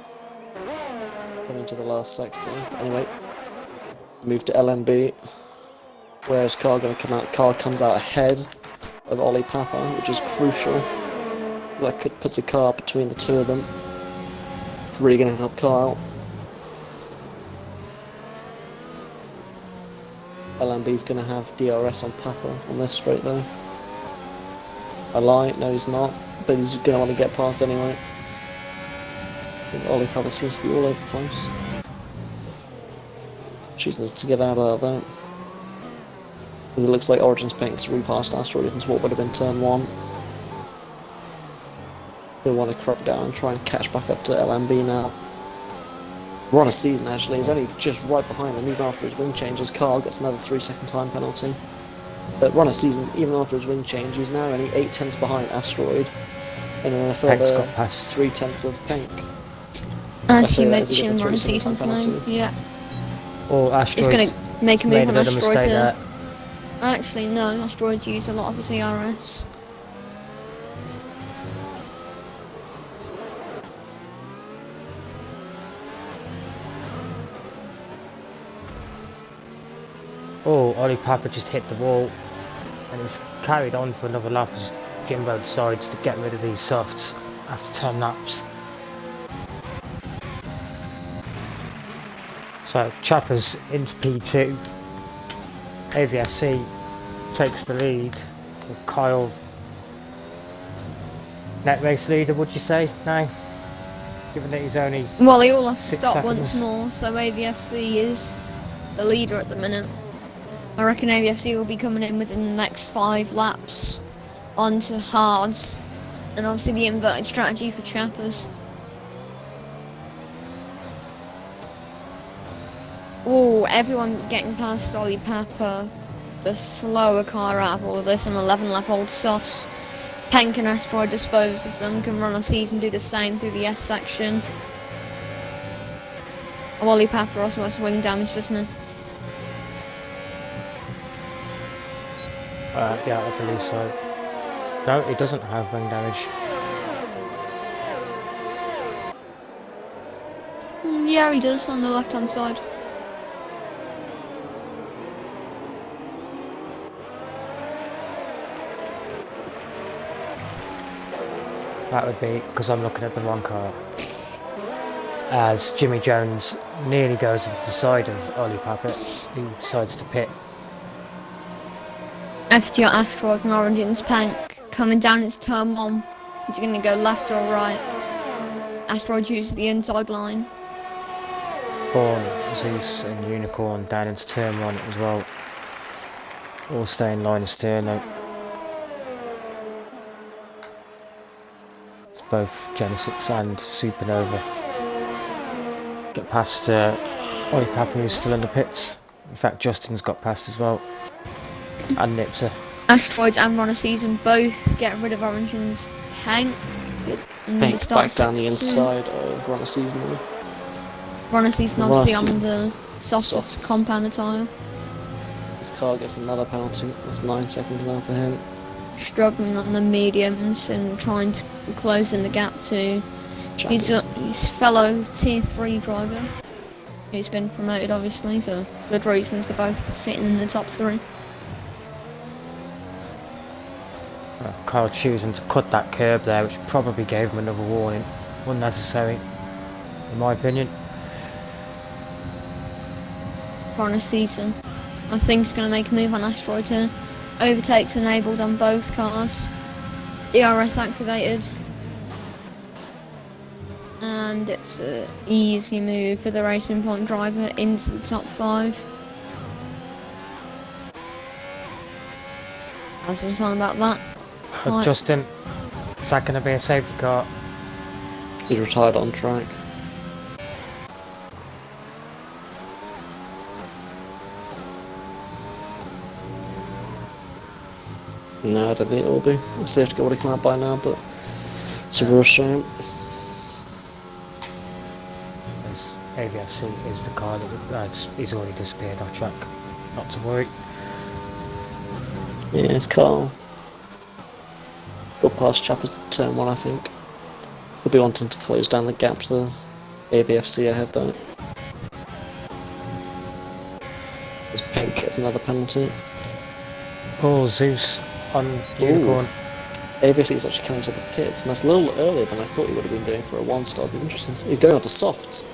Coming to the last sector. But anyway, move to LMB. Where is Carl going to come out? Carl comes out ahead of Ollie Papa, which is crucial. That could put a car between the two of them. It's really going to help Carl. LMB's going to have DRS on Papa on this straight though. I lie, no he's not, but he's going to want to get past anyway. I think Ollie Papa seems to be all over the place. Choosing to get out of that. It looks like Origin's Paint's repassed Asteroid into what would have been turn 1. He'll want to crop down and try and catch back up to LMB now. Run a season actually, he's only just right behind them even after his wing changes. Carl gets another 3-second time penalty. But run a season, even after his wing change, he's now only 8/10 behind Asteroid. And then a further 3/10 of Pink.
As you mentioned, run a season's name, yeah.
Or Asteroid.
It's going to make a move on Asteroid here.
There.
Actually, no, Asteroids use a lot of his ERS.
Oh, Ollie Papa just hit the wall and he's carried on for another lap as Jimbo decides to get rid of these softs after 10 laps. So Chopper's into P2. AVSC takes the lead with Kyle. Net race leader, would you say? No? Given that he's only
Well, he all have to
6
stop
seconds.
once more, so AVFC is the leader at the minute. I reckon AVFC will be coming in within the next 5 laps onto hards, and obviously the inverted strategy for Chappers. Oh, everyone getting past Ollie Papa, the slower car out of all of this on 11 lap old softs. Penk and Asteroid dispose of them, can run a season, do the same through the S section. Oh, Ollie Papa also has wing damage, doesn't he?
Yeah, I believe so. No, he doesn't have wing damage.
Yeah, he does on the left hand side.
That would be because I'm looking at the wrong car. As Jimmy Jones nearly goes into the side of Ollie Papa, he decides to pit.
FTR Asteroid and Origin's Pank coming down its turn 1. It's going to go left or right. Asteroid uses the inside line.
Fawn, Zeus and Unicorn down into turn 1 as well. All stay in line of steer though. It's both Genesis and Supernova. Get past Ollie Papa, who's still in the pits. In fact, Justin's got past as well. And Nipser.
Asteroids and Runner Season both get rid of Origin's Pank.
Pink back down the inside of Runner Season though.
Runner Season obviously
Runner
on the softest
Softs.
compound attire.
His car gets another penalty. That's 9 seconds now for him.
Struggling on the mediums and trying to close in the gap to his fellow Tier 3 driver, who's been promoted obviously for good reasons. They're both sitting in the top 3.
Kyle choosing to cut that curb there, which probably gave him another warning. Unnecessary, in my opinion.
Runner Season, I think, is going to make a move on Asteroid here. Overtakes enabled on both cars. DRS activated. And it's an easy move for the Racing Point driver into the top 5. As was on about that. Right.
Justin, is that going to be a safety car?
He's retired on track. No, I don't think it will be. The safety car would have come out by now, but It's a real shame.
As AVFC is the car that he's already disappeared off track. Not to worry.
Yeah, it's Carl. Got past Chappers at turn 1, I think. He'll be wanting to close down the gap to the AVFC ahead though. As Pink gets another penalty.
Oh, Zeus on Unicorn.
AVFC is actually coming to the pits, and that's a little earlier than I thought he would have been doing for a one-star. It'd be interesting. He's going on to softs.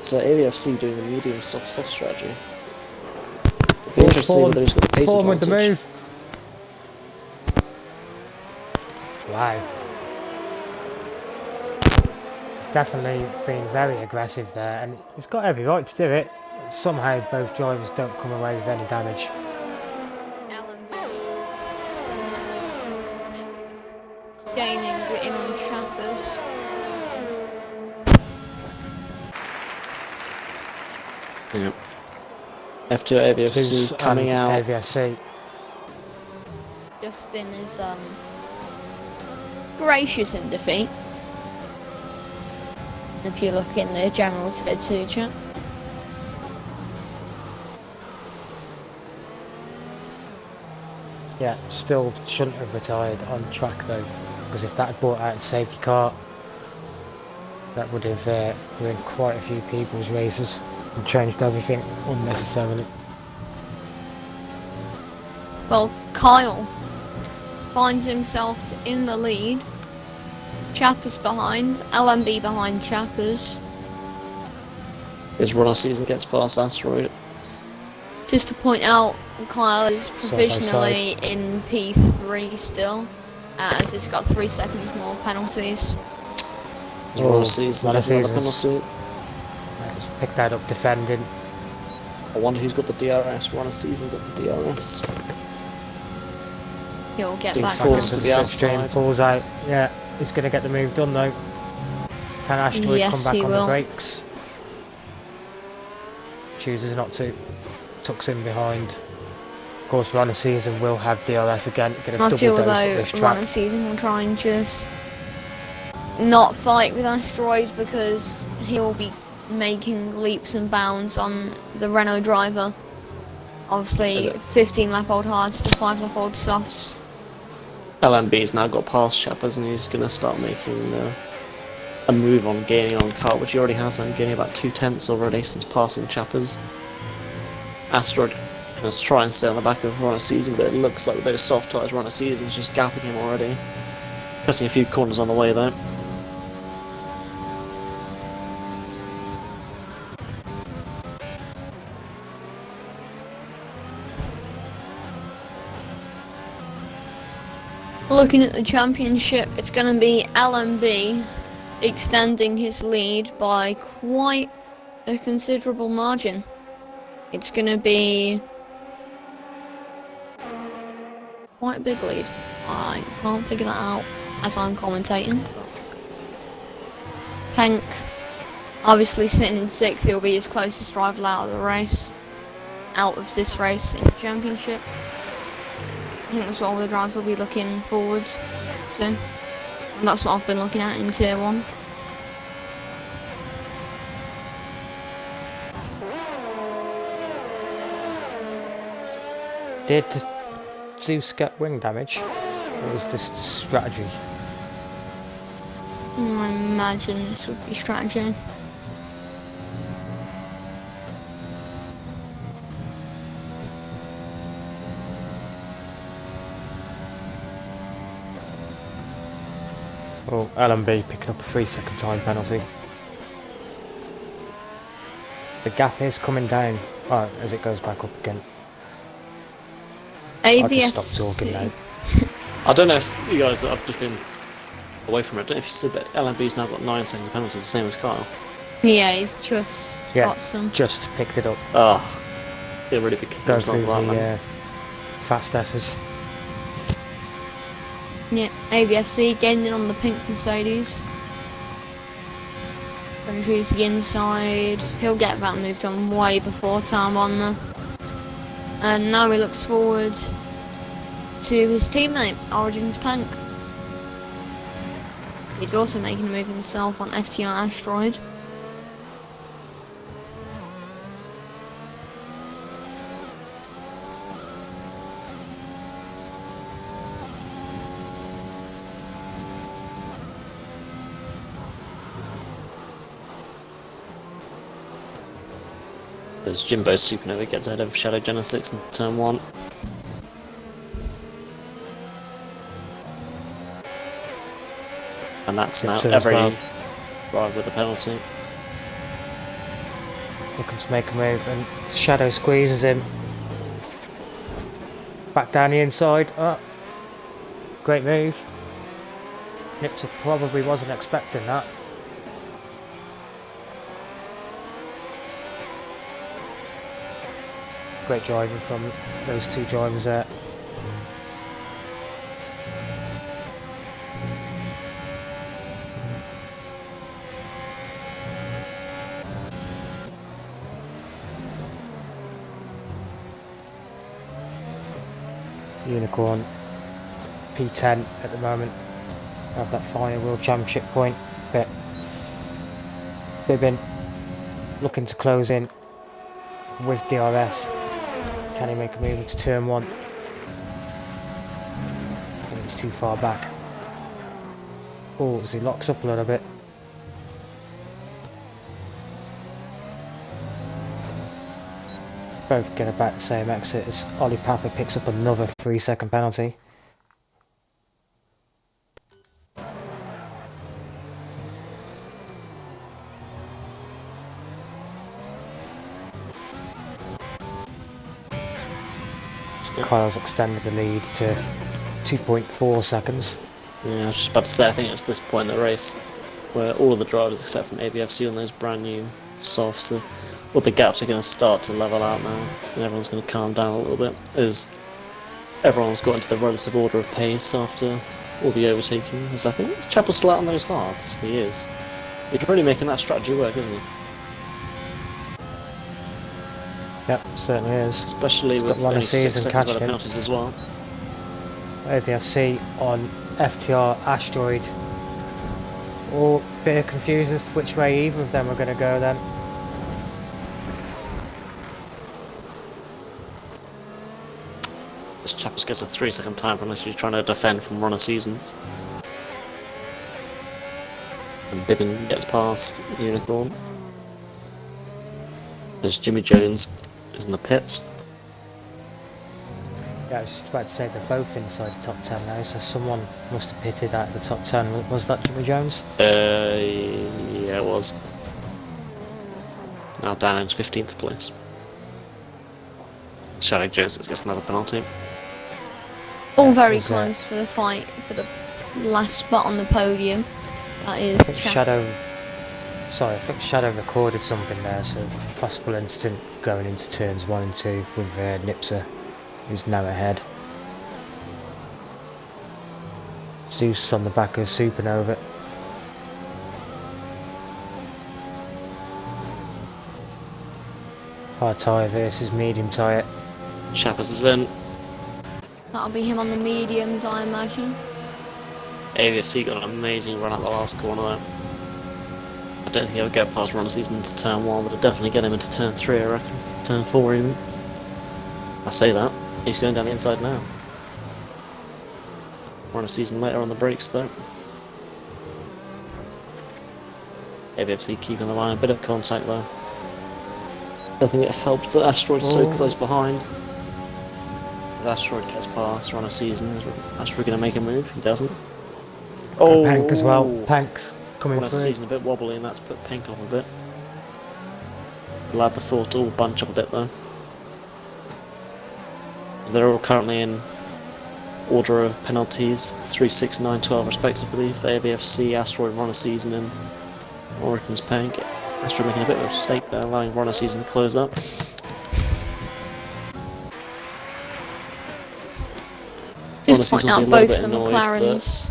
So AVFC doing the medium soft strategy. It'd be interesting to see whether he's got the pace
Form with
advantage.
the move. Wow. He's definitely been very aggressive there, and he's got every right to do it. Somehow both drivers don't come away with any damage.
Gaining in on Chappers.
Yeah. FTR AVFC
Zeus
coming
and
out.
AVFC.
Justin is gracious in defeat. If you look in the general Ted 2 chat.
Yeah, still shouldn't have retired on track though, because if that had brought out a safety car, that would have ruined quite a few people's races and changed everything unnecessarily.
Well, Kyle finds himself in the lead. Chappers behind, LMB behind Chappers.
His runner season gets past Asteroid.
Just to point out, Kyle is
Side by
provisionally in P3 still, as it's got 3 seconds more penalties.
His runner season
runner
gets another
seasons.
penalty.
He's picked that up defending.
I wonder who's got the DRS. Runner season got the DRS.
He'll get
Being
back
forced
on.
to the
Slipstream
outside.
pulls out. Yeah, he's going to get the move done though. Can Asteroid
Yes,
come back
he
on
will.
the brakes? Chooses not to. Tucks in behind. Of course, Runner Season will have DRS again. Get a
I
double
feel
dose at this
though
track.
Runner Season will try and just not fight with Asteroid because he'll be making leaps and bounds on the Renault driver. Obviously, 15 lap old hards to 5 lap old softs.
LMB's now got past Chappers and he's going to start making a move on gaining on car, which he already has done, gaining about 2/10 already since passing Chappers. Asteroid going to try and stay on the back of Runner Season, but it looks like with those soft tyres Runner Season's just gapping him already. Cutting a few corners on the way though.
Looking at the championship, it's going to be LMB extending his lead by quite a considerable margin. It's going to be quite a big lead. I can't figure that out as I'm commentating. Penk, obviously sitting in 6th, he'll be his closest rival out of the race. Out of this race in the championship. I think that's what all the drivers will be looking forward to. And that's what I've been looking at in Tier 1.
Did Zeus get wing damage? Or was this strategy?
I imagine this would be strategy.
Oh, LMB picking up a 3-second time penalty. The gap is coming down as it goes back up again. I'll just stop talking now.
AVFC.
I don't know if you guys have just been away from it. I don't know if you said that LMB's now got 9 seconds of penalties, the same as Kyle.
Yeah, he's just got some.
Just picked it up.
Ugh. He'll really be kicking
Goes
himself
through
for that,
the
man.
fast S's.
Yeah, AVFC getting in on the pink Mercedes. Gonna shoot to the inside. He'll get that moved on way before time on there. And now he looks forward to his teammate, Origin's Pank. He's also making a move himself on FTR Asteroid.
As Jimbo's Supernova gets ahead of Shadow Genesis in turn 1. And that's now
So as
every
well.
drive with a penalty.
Looking to make a move, and Shadow squeezes him. Back down the inside. Oh, great move. Nipser probably wasn't expecting that. Great driving from those two drivers there. Unicorn P10 at the moment. Have that final World Championship point, but Bibbin looking to close in with DRS. Can he make a move into turn 1? I think he's too far back. Oh, as he locks up a little bit. Both get about the same exit as Ollie Papa picks up another 3-second penalty. Kyle's extended the lead to 2.4 seconds.
Yeah, I was just about to say, I think it's this point in the race where all of the drivers except from ABFC on those brand new softs, all the gaps are going to start to level out now, and everyone's going to calm down a little bit, as everyone's got into the relative order of pace after all the overtaking. As I think Chappell's still out on those hards. He is. He's really making that strategy work, isn't he?
Yep, certainly is.
Especially with
got
only 6
season
seconds
catching
of
him.
penalties as well.
AVFC on FTR Asteroid. Oh, bit of confusion as to which way either of them are going to go then.
This Chappell gets a 3-second time penalty, he's trying to defend from run of season. And Bibbin gets past Unicorn. There's Jimmy Jones is in the pits.
Yeah, I was just about to say they're both inside the top 10 now, so someone must have pitted out of the top 10. Was that Jimmy Jones?
Yeah, it was. Now down in 15th place. Shadow Jones gets another penalty.
All very
was,
close for the fight for the last spot on the podium. That is
I think I think Shadow recorded something there, so possible incident going into turns 1 and 2 with Nipser, who's now ahead. Zeus on the back of Supernova. Hard tyre versus medium tyre.
Chappers is in.
That'll be him on the mediums, I imagine.
AVFC got an amazing run at the last corner though. I don't think he'll get past run season to turn 1, but it'll definitely get him into turn 3, I reckon. Turn 4 even. I say that. He's going down the inside now. Run a season later on the brakes though. AVFC keeping the line, a bit of contact though. I think it helped that Asteroid's so close behind. As Asteroid gets past run a season, is Asteroid going to make a move? He doesn't.
Oh, Pank as well. Pank's coming
Run a
through.
season a bit wobbly, and that's put Pank off a bit. It's allowed the four to all bunch up a bit though. They're all currently in order of penalties 3, 6, 9, 12 respectively for ABFC, Asteroid, Run a Season, and Oricon's Pank. Asteroid making a bit of a mistake there, allowing Run a Season to close up.
Just
Run a
point
Season
out
will be a little
both
bit
the
annoyed
McLarens.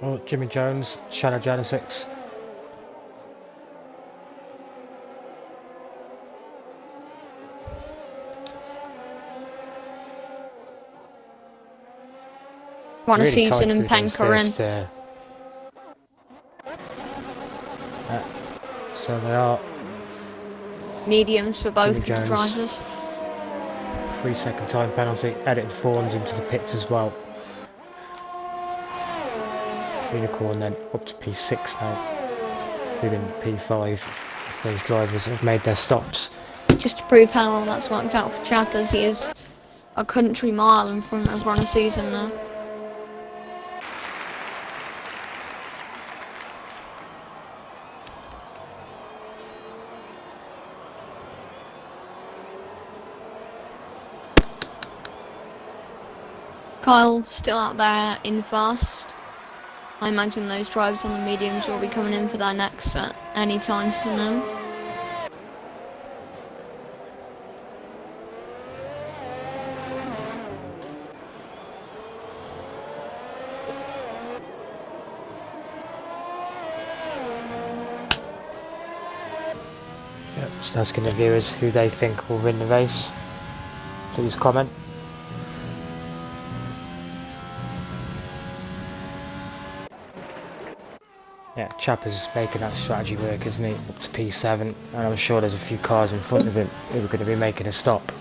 Oh, Jimmy Jones, Shadow Genesis.
Ron
Really
Season
tight
and
through those
Penk are in.
first, so they are.
Mediums for both
Jimmy
of the
Jones.
drivers.
3-second time penalty. Edited Fawns into the pits as well. Unicorn then up to P6 now. Leaving P5 if those drivers have made their stops.
Just to prove how well that's worked out for Chappers, he is a country mile in front of Ron Season now. Kyle still out there in fast. I imagine those drivers on the mediums will be coming in for their next set anytime soon now.
Yep, just asking the viewers who they think will win the race. Please comment. Yeah, Chapper's making that strategy work, isn't he? Up to P7, and I'm sure there's a few cars in front of him who are going to be making a stop.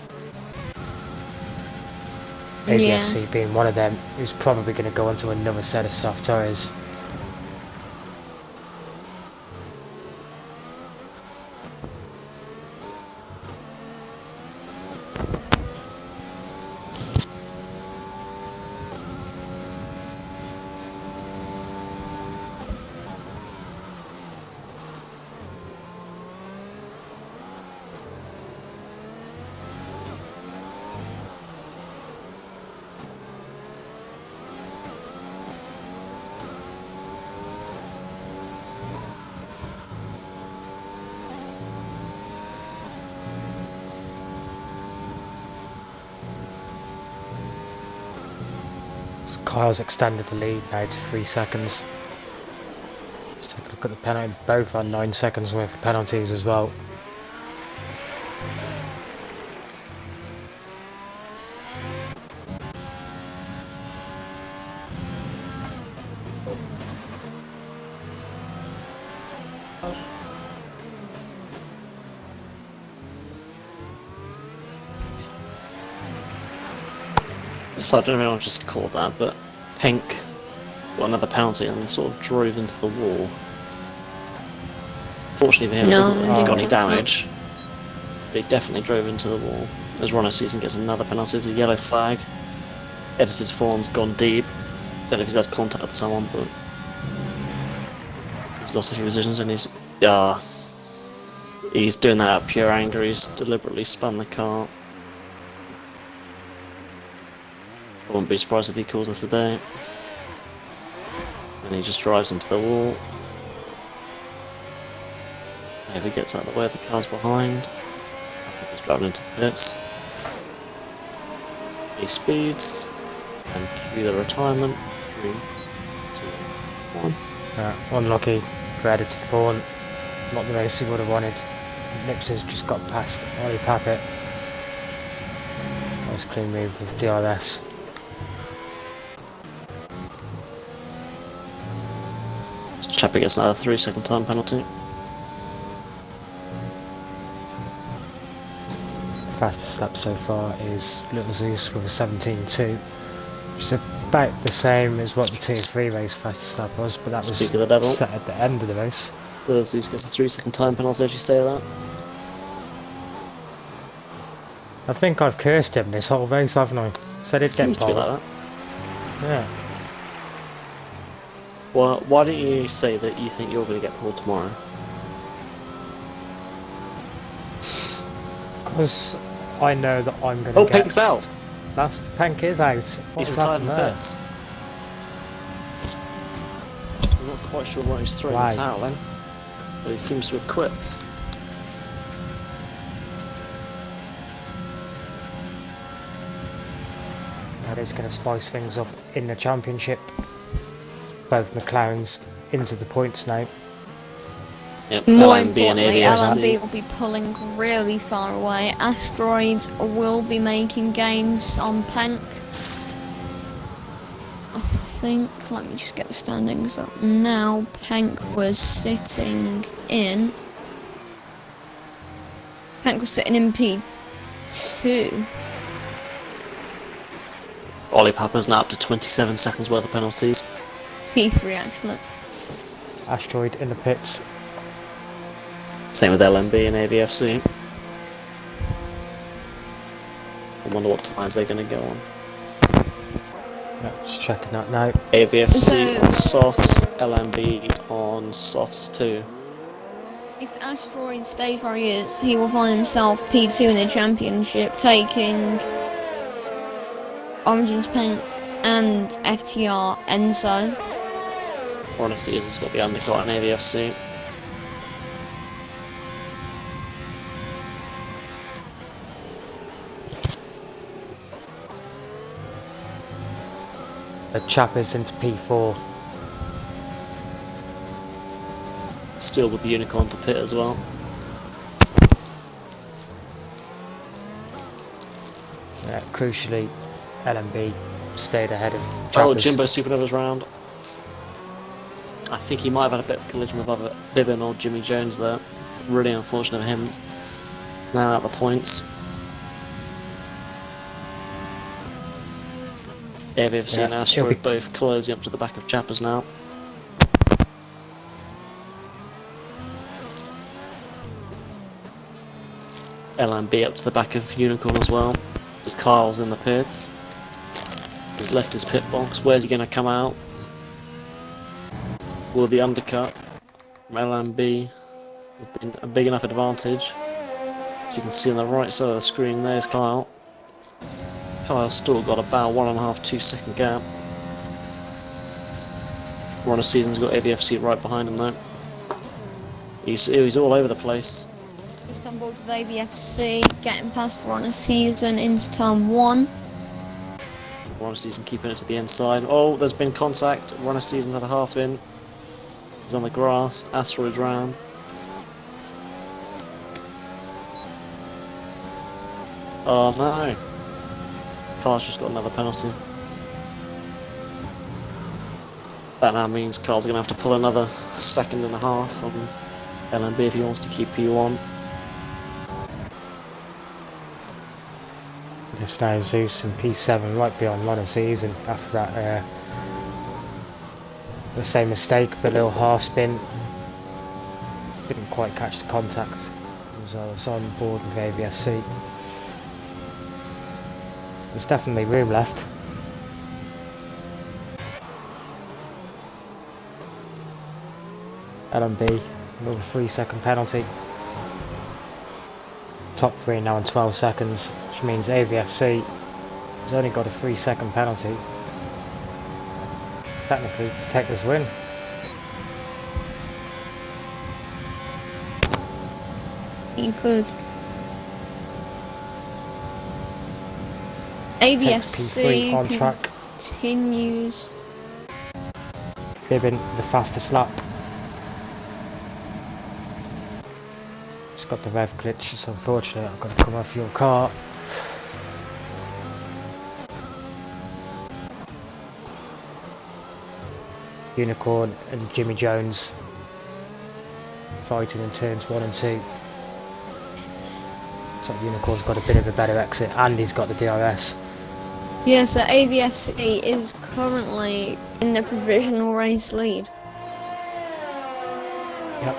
AVFC being one of them, who's probably going to go onto another set of soft tyres. Kyle's extended the lead now to 3 seconds. Let's take a look at the penalty. Both are 9 seconds worth of penalties as well.
So I don't know if anyone just called that, but Pink got another penalty and then sort of drove into the wall. Fortunately for him, it doesn't look like he's got any damage. But he definitely drove into the wall. As Ron Season gets another penalty, it's a yellow flag. Edited Fawn's gone deep. Don't know if he's had contact with someone, but he's lost a few positions and he's doing that out of pure anger. He's deliberately spun the car. I wouldn't be surprised if he calls us today. And he just drives into the wall. If he gets out of the way, the car's behind. I think he's driving into the pits. He speeds. And cue the retirement. 3, 2, 1.
Unlucky for Edited Fawn. Not the race he would have wanted. Nips has just got past Ollie Pappet. Nice clean move with DRS.
Chapper gets another 3-second time penalty.
Fastest lap so far is Little Zeus with a 17.2, which is about the same as what the Tier 3 race fastest lap was, but that was
Speak of the devil.
set at the end of the race.
Zeus gets a 3-second time penalty, as you say that.
I think I've cursed him this whole race, haven't I? Said he'd get
Seems to be
pole.
like that.
Yeah.
Well, why don't you say that you think you're going to get pulled tomorrow?
Because I know that I'm going to get...
Pink's out!
Last Pink is out. What
He's
has
retired in
happened
the
there?
pits. I'm not quite sure why he's throwing
Why?
the towel then. But he seems to have quit.
That is going to spice things up in the championship. Both McLarens into the points now.
Yep,
More
LMB and
importantly,
AVFC.
LMB will be pulling really far away. Asteroids will be making gains on Penk. think. Let me just get the standings up now. Penk was sitting in. Penk was sitting in P2.
Ollie Papa's now up to 27 seconds worth of penalties.
P3 actually.
Asteroid in the pits.
Same with LMB and AVFC. I wonder what times they're going to go on.
Yeah, just checking that now.
AVFC on softs, LMB on softs too.
If Asteroid stays where he is, he will find himself P2 in the championship, taking Origins Paint and FTR Enzo.
Honestly, has got the undercut in AVFC.
The chap is into P4.
Still with the Unicorn to pit as well.
Yeah, crucially, LMB stayed ahead of
Oh,
Chappers.
Jimbo Supernova's round. I think he might have had a bit of collision with either Bibbin or Jimmy Jones there. Really unfortunate of him. Now out the points. AVFC and Asteroid both closing up to the back of Chappers now. LMB up to the back of Unicorn as well. As Kyle's in the pits. He's left his pit box. Where's he going to come out? Will the undercut from LMB have been a big enough advantage? As you can see on the right side of the screen, there's Kyle. Kyle's still got about 1.5 2 second gap. Runner Season's got AVFC right behind him though. He's all over the place.
Just on board with AVFC, getting past Runner Season into turn 1.
Runner Season keeping it to the inside. Oh, there's been contact. Runner Season had a half in. He's on the grass. Asteroid's round. Oh no. Carl's just got another penalty. That now means Carl's going to have to pull another 1.5 seconds on LMB if he wants to keep P1.
It's now Zeus and P7 right behind Runner Season after that the same mistake, but a little half spin. Didn't quite catch the contact. I was on board with AVFC. There's definitely room left. LMB, another 3-second penalty. Top 3 now in 12 seconds, which means AVFC has only got a 3-second penalty. Technically, protect this win.
You could.
Take
AVFC
P3 on track.
continues.
Bibbin, the fastest lap. It's got the rev glitch, it's unfortunate. I've got to come off your car. Unicorn and Jimmy Jones fighting in turns 1 and 2. So Unicorn's got a bit of a better exit and he's got the DRS.
Yeah, so AVFC is currently in the provisional race lead.
Yep.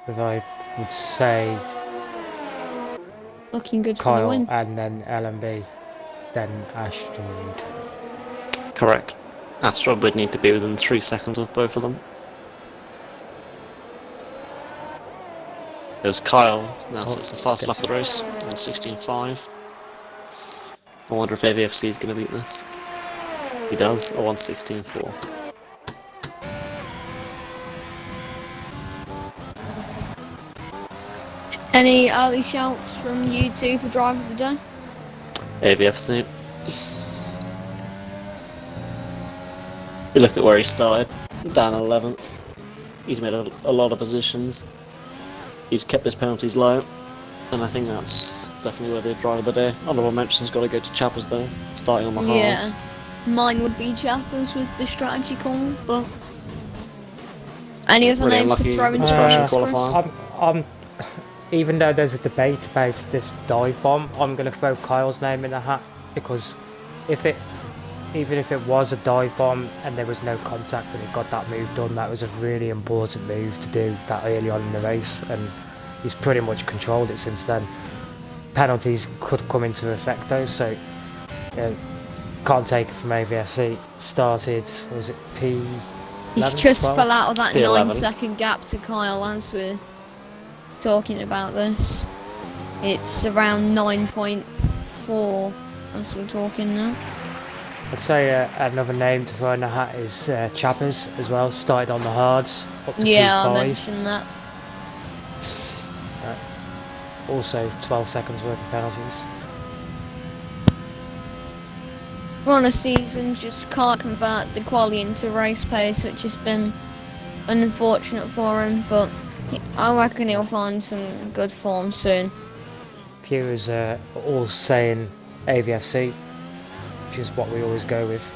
If I would say
Looking good for the
Kyle
win.
and then LMB, then Asteroid.
Correct. Asteroid would need to be within 3 seconds of both of them. There's Kyle, now sits the fast lap of the race on 16.5. I wonder if AVFC is going to beat this. He does, on 16.4.
Any early shouts from you two for driver of the day?
AVFC. You look at where he started, down 11th. He's made a lot of positions. He's kept his penalties low. And I think that's definitely worthy of driver of the day. Honorable mention's got to go to Chappers though, starting on the
Yeah.
hards.
Mine would be Chappers with the strategy call, but any other
Really
names to
unlucky
throw
in
into
the
the
crashing
mix, Chris?
qualifying.
I'm even though there's a debate about this dive bomb, I'm going to throw Kyle's name in the hat because even if it was a dive bomb and there was no contact and it got that move done, that was a really important move to do that early on in the race, and he's pretty much controlled it since then. Penalties could come into effect though, so can't take it from AVFC. Started, was it P?
He's just
12?
fell out of that
P11.
9-second gap to Kyle as we're talking about this. It's around 9.4 as we're talking now.
I'd say another name to throw in the hat is Chappers as well. Started on the hards, up to
Yeah, I
P5.
mentioned that.
Also 12 seconds worth of penalties.
We're on a season, just can't convert the quali into race pace, which has been unfortunate for him, but I reckon he'll find some good form soon.
Viewers are all saying AVFC, which is what we always go with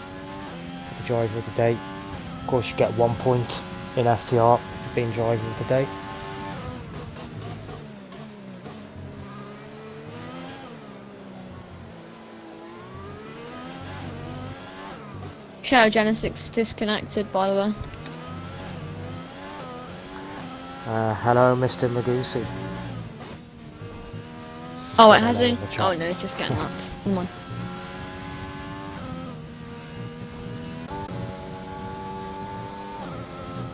for the driver of the day. Of course, you get 1 point in FTR for being driver of the day.
Shadow Genesis disconnected, by the way.
Hello, Mr. Magusi.
Oh, wait,
Said
has
hello
he?
in the chat.
Oh no, he's just getting that. Come on.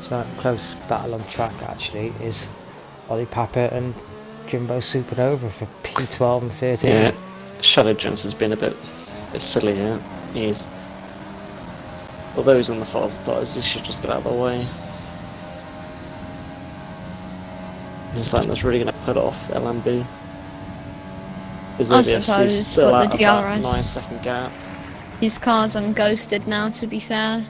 So close battle on track actually is Ollie Papper and Jimbo Supernova for P12 and 13.
Yeah, Shadow Jones has been a bit silly here. Although he's on the fast tires, he should just get out of the way. This is something that's really going to put off LMB. Because
I
AVFC's
suppose,
still
but
out
the
of that
DRS
9-second gap.
His car's unghosted now, to be fair.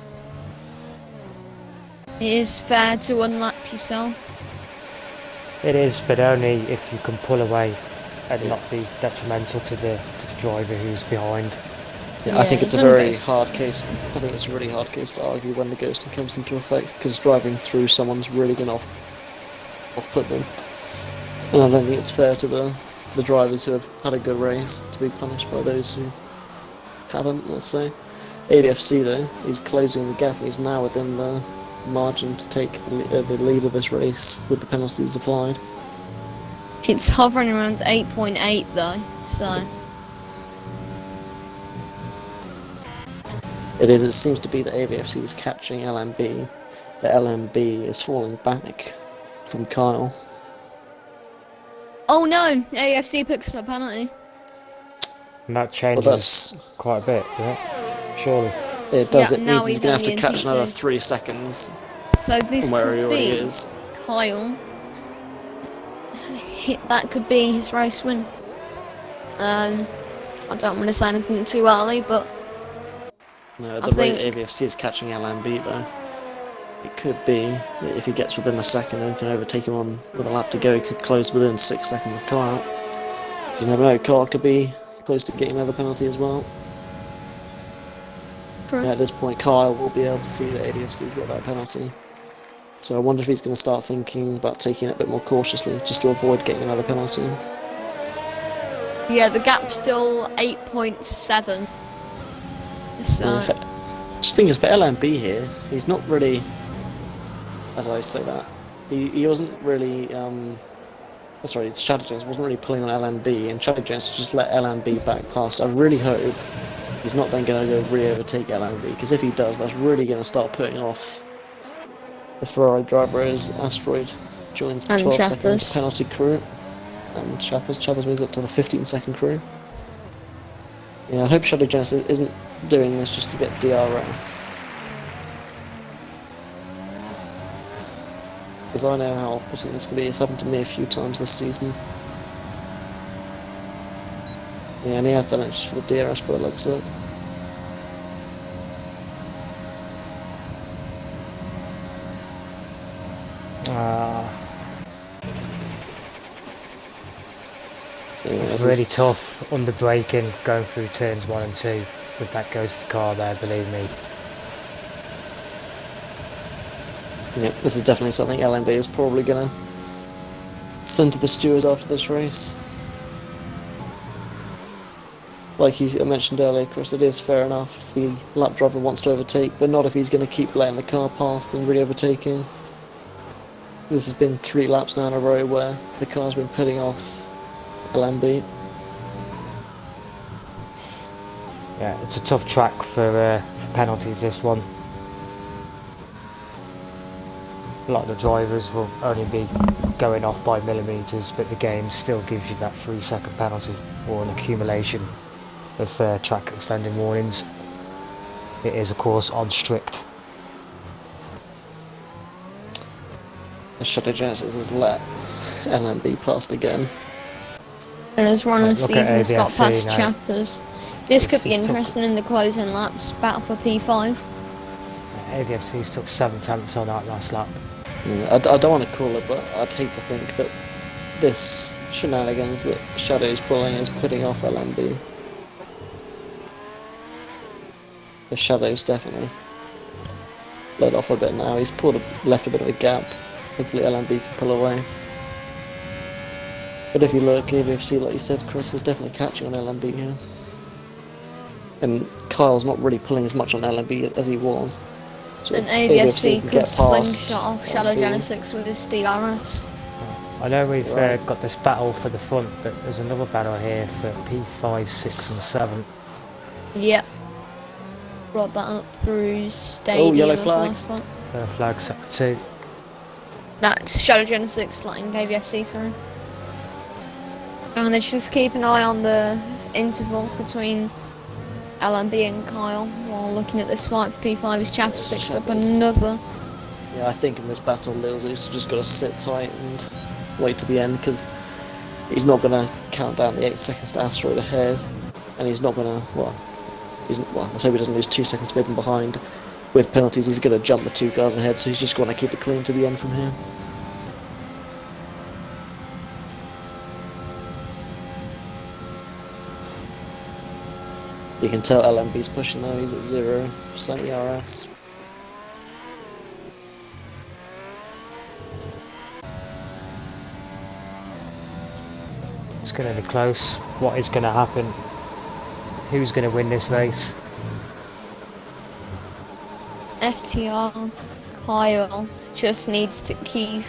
It is fair to unlap yourself.
It is, but only if you can pull away and not be detrimental to the driver who's behind.
Yeah, I think
Yeah,
it's a
it's
very
unghosted.
hard case. I think it's a really hard case to argue when the ghosting comes into effect, because driving through someone's really going to off-put them. And I don't think it's fair to the drivers who have had a good race to be punished by those who haven't, let's say. ADFC though, he's closing the gap, he's now within the margin to take the lead of this race with the penalties applied.
It's hovering around 8.8 though, so.
It seems to be that AVFC is catching LMB, that LMB is falling back from Kyle.
Oh no! AFC picks up a penalty.
And that
Well,
changes
that's...
quite a bit, doesn't it? Surely.
It does,
Yeah,
it
now
means he's
he's
going to have
only
to
in
catch another
P2.
3 seconds
So this
from where he
could
already
be
is.
Kyle. That could be his race win. I don't want to say anything too early, but
No,
I
the rate
think-
AVFC is catching LMB though. It could be that if he gets within a second and can overtake him on with a lap to go, he could close within 6 seconds of Kyle. You never know, Kyle could be close to getting another penalty as well.
true.
At this point, Kyle will be able to see that ADFC's got that penalty. So I wonder if he's going to start thinking about taking it a bit more cautiously, just to avoid getting another penalty.
Yeah, the gap's still 8.7. So
Just thinking for LMB here, he's not really, as I say that, he wasn't really, sorry, Shadow Jones wasn't really pulling on LMB, and Shadow Jones just let LMB back past. I really hope he's not then going to go re-overtake LMB, because if he does, that's really going to start putting off the Ferrari driver as Asteroid joins the
And
12 second
Chappers.
penalty crew. And Chappers moves up to the 15-second crew. Yeah, I hope Shadow Jones isn't doing this just to get DRS. Because I know how off-putting this can be. It's happened to me a few times this season. Yeah, and he has done it just for the DRS by the looks of it.
It's really tough under braking going through turns 1 and 2 with that ghost car there, believe me.
Yeah, this is definitely something LMB is probably going to send to the stewards after this race. Like you mentioned earlier, Chris, it is fair enough if the lap driver wants to overtake, but not if he's going to keep letting the car past and really overtaking. This has been 3 laps now in a row where the car's been putting off LMB.
Yeah, it's a tough track for penalties, this one. A lot of the drivers will only be going off by millimetres, but the game still gives you that 3-second penalty or an accumulation of track extending warnings. It is, of course, on strict.
The Shadow Genesis has let LMB past again.
And as Ronald
Look at
Season's got
AVFC
past
now.
Chappers. This could be
It's took-
interesting in the closing laps. Battle for P5.
AVFC's took 7 tenths on that last lap.
I don't want to call it, but I'd hate to think that this shenanigans that Shadow's pulling is putting off LMB. The Shadow's definitely let off a bit now. He's left a bit of a gap. Hopefully LMB can pull away. But if you look, AVFC, like you said, Chris, is definitely catching on LMB here. And Kyle's not really pulling as much on LMB as he was. So
And
if
AVFC
can
could
get past
slingshot off Shadow
LMB,
Genesis with his DRS.
I know we've
Right.
got this battle for the front, but there's another battle here for P5, 6 and 7.
Yep. Brought that up through stadium.
yellow
of
flag.
last lap.
Flag sector 2.
That's Shadow Genesis letting AVFC through. And let's just keep an eye on the interval between LMB and Kyle while looking at this fight for P5 as Chaps picks up another.
Yeah, I think in this battle, Lil Zeus has just got to sit tight and wait to the end, because he's not going to count down the 8 seconds to Asteroid ahead, and he's not going to, let's hope he doesn't lose 2 seconds to behind. With penalties, he's going to jump the 2 cars ahead, so he's just going to keep it clean to the end from here. You can tell LMB's pushing though, he's at 0% ERS.
It's going to be close. What is going to happen? Who's going to win this race?
FTR, Kyle just needs to keep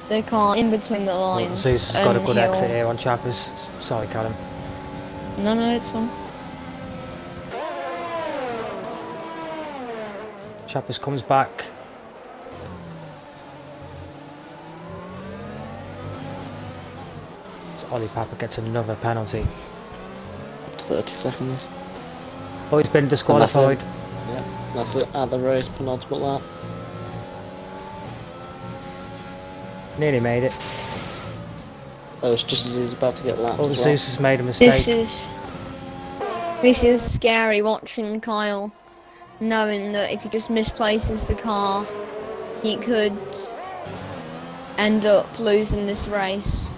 the car in between the lines.
Zeus has got a
and
good
he'll-
exit here on Chappers. Sorry, Callum.
No, it's fine.
Chappers comes back. So Ollie Papa gets another penalty.
Up to 30 seconds.
Oh, he's been disqualified.
Yeah, that's it, at the race, penultimate lap.
Nearly made it.
Oh, it's just as he's about to get lapped
Oh,
as well.
Zeus has made a mistake.
This is scary watching Kyle, knowing that if he just misplaces the car, he could end up losing this race,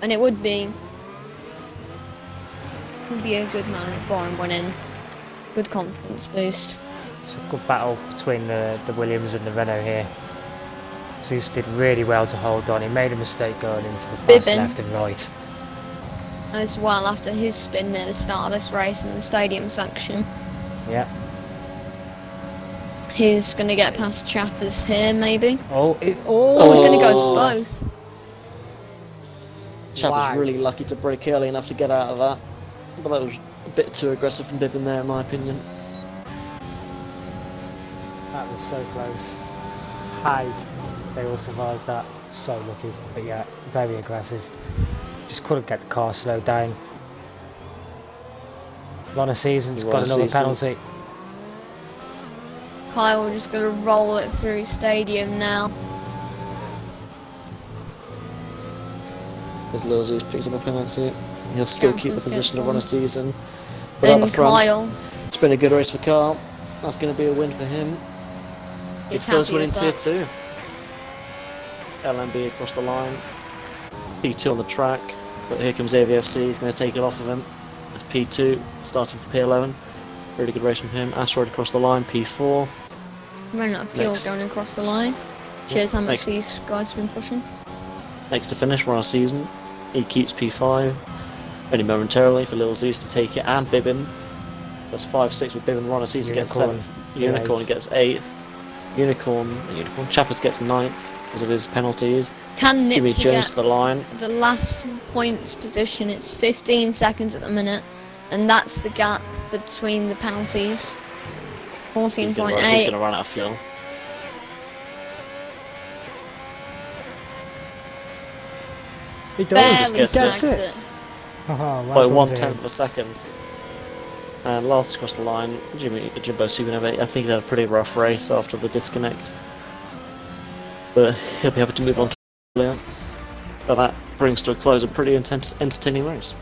and it would be a good moment for him winning. Good confidence boost.
It's a good battle between the Williams and the Renault here. Zeus did really well to hold on. He made a mistake going into the fast
Bibbin.
left and right.
As well after his spin near the start of this race in the stadium section.
Yeah.
He's going to get past Chappers here, maybe.
Oh,
He's going to go for both.
Chap was
Wow.
really lucky to break early enough to get out of that. But that was a bit too aggressive from Bibbin there, in my opinion.
That was so close. How they all survived that. So lucky. But yeah, very aggressive. Just couldn't get the car slowed down. Ron Season's got another
Season.
penalty.
Kyle just going to roll it through stadium now.
As Lil Zeus picks up a penalty, he'll still keep the
Campos
position
gets
to run
one.
a season. But at the
And
front,
Kyle
it's been a good race for Carl. That's going to be a win for him.
is
His first
happy
win in
with
Tier
that.
2. LMB across the line. P2 on the track. But here comes AVFC, he's going to take it off of him. That's P2, starting for P11. Really good race from him. Asteroid across the line, P4.
Running out of fuel
Next.
going across the line. Shows how much
Next.
these guys have been pushing.
Next to finish, Ron Season. He keeps P5. Only momentarily for Lil Zeus to take it, and Bibbin. So that's 5-6 with Bibbin. Ron Season gets
Unicorn.
7th. Unicorn gets 8th. Unicorn. Chappers gets 9th because of his penalties.
Can
Jimmy
Nipsey
Jones
get
to the line.
the last points position? It's 15 seconds at the minute, and that's the gap between the penalties.
He's going
14.8.
to run out of fuel.
He does.
Barely
He gets
snags
it.
it.
Oh, well
By
done to
1/10
him.
of a second. And last across the line, Jimbo Supernova. I think he had a pretty rough race after the disconnect. But he'll be able to move on to earlier. But that brings to a close a pretty intense, entertaining race.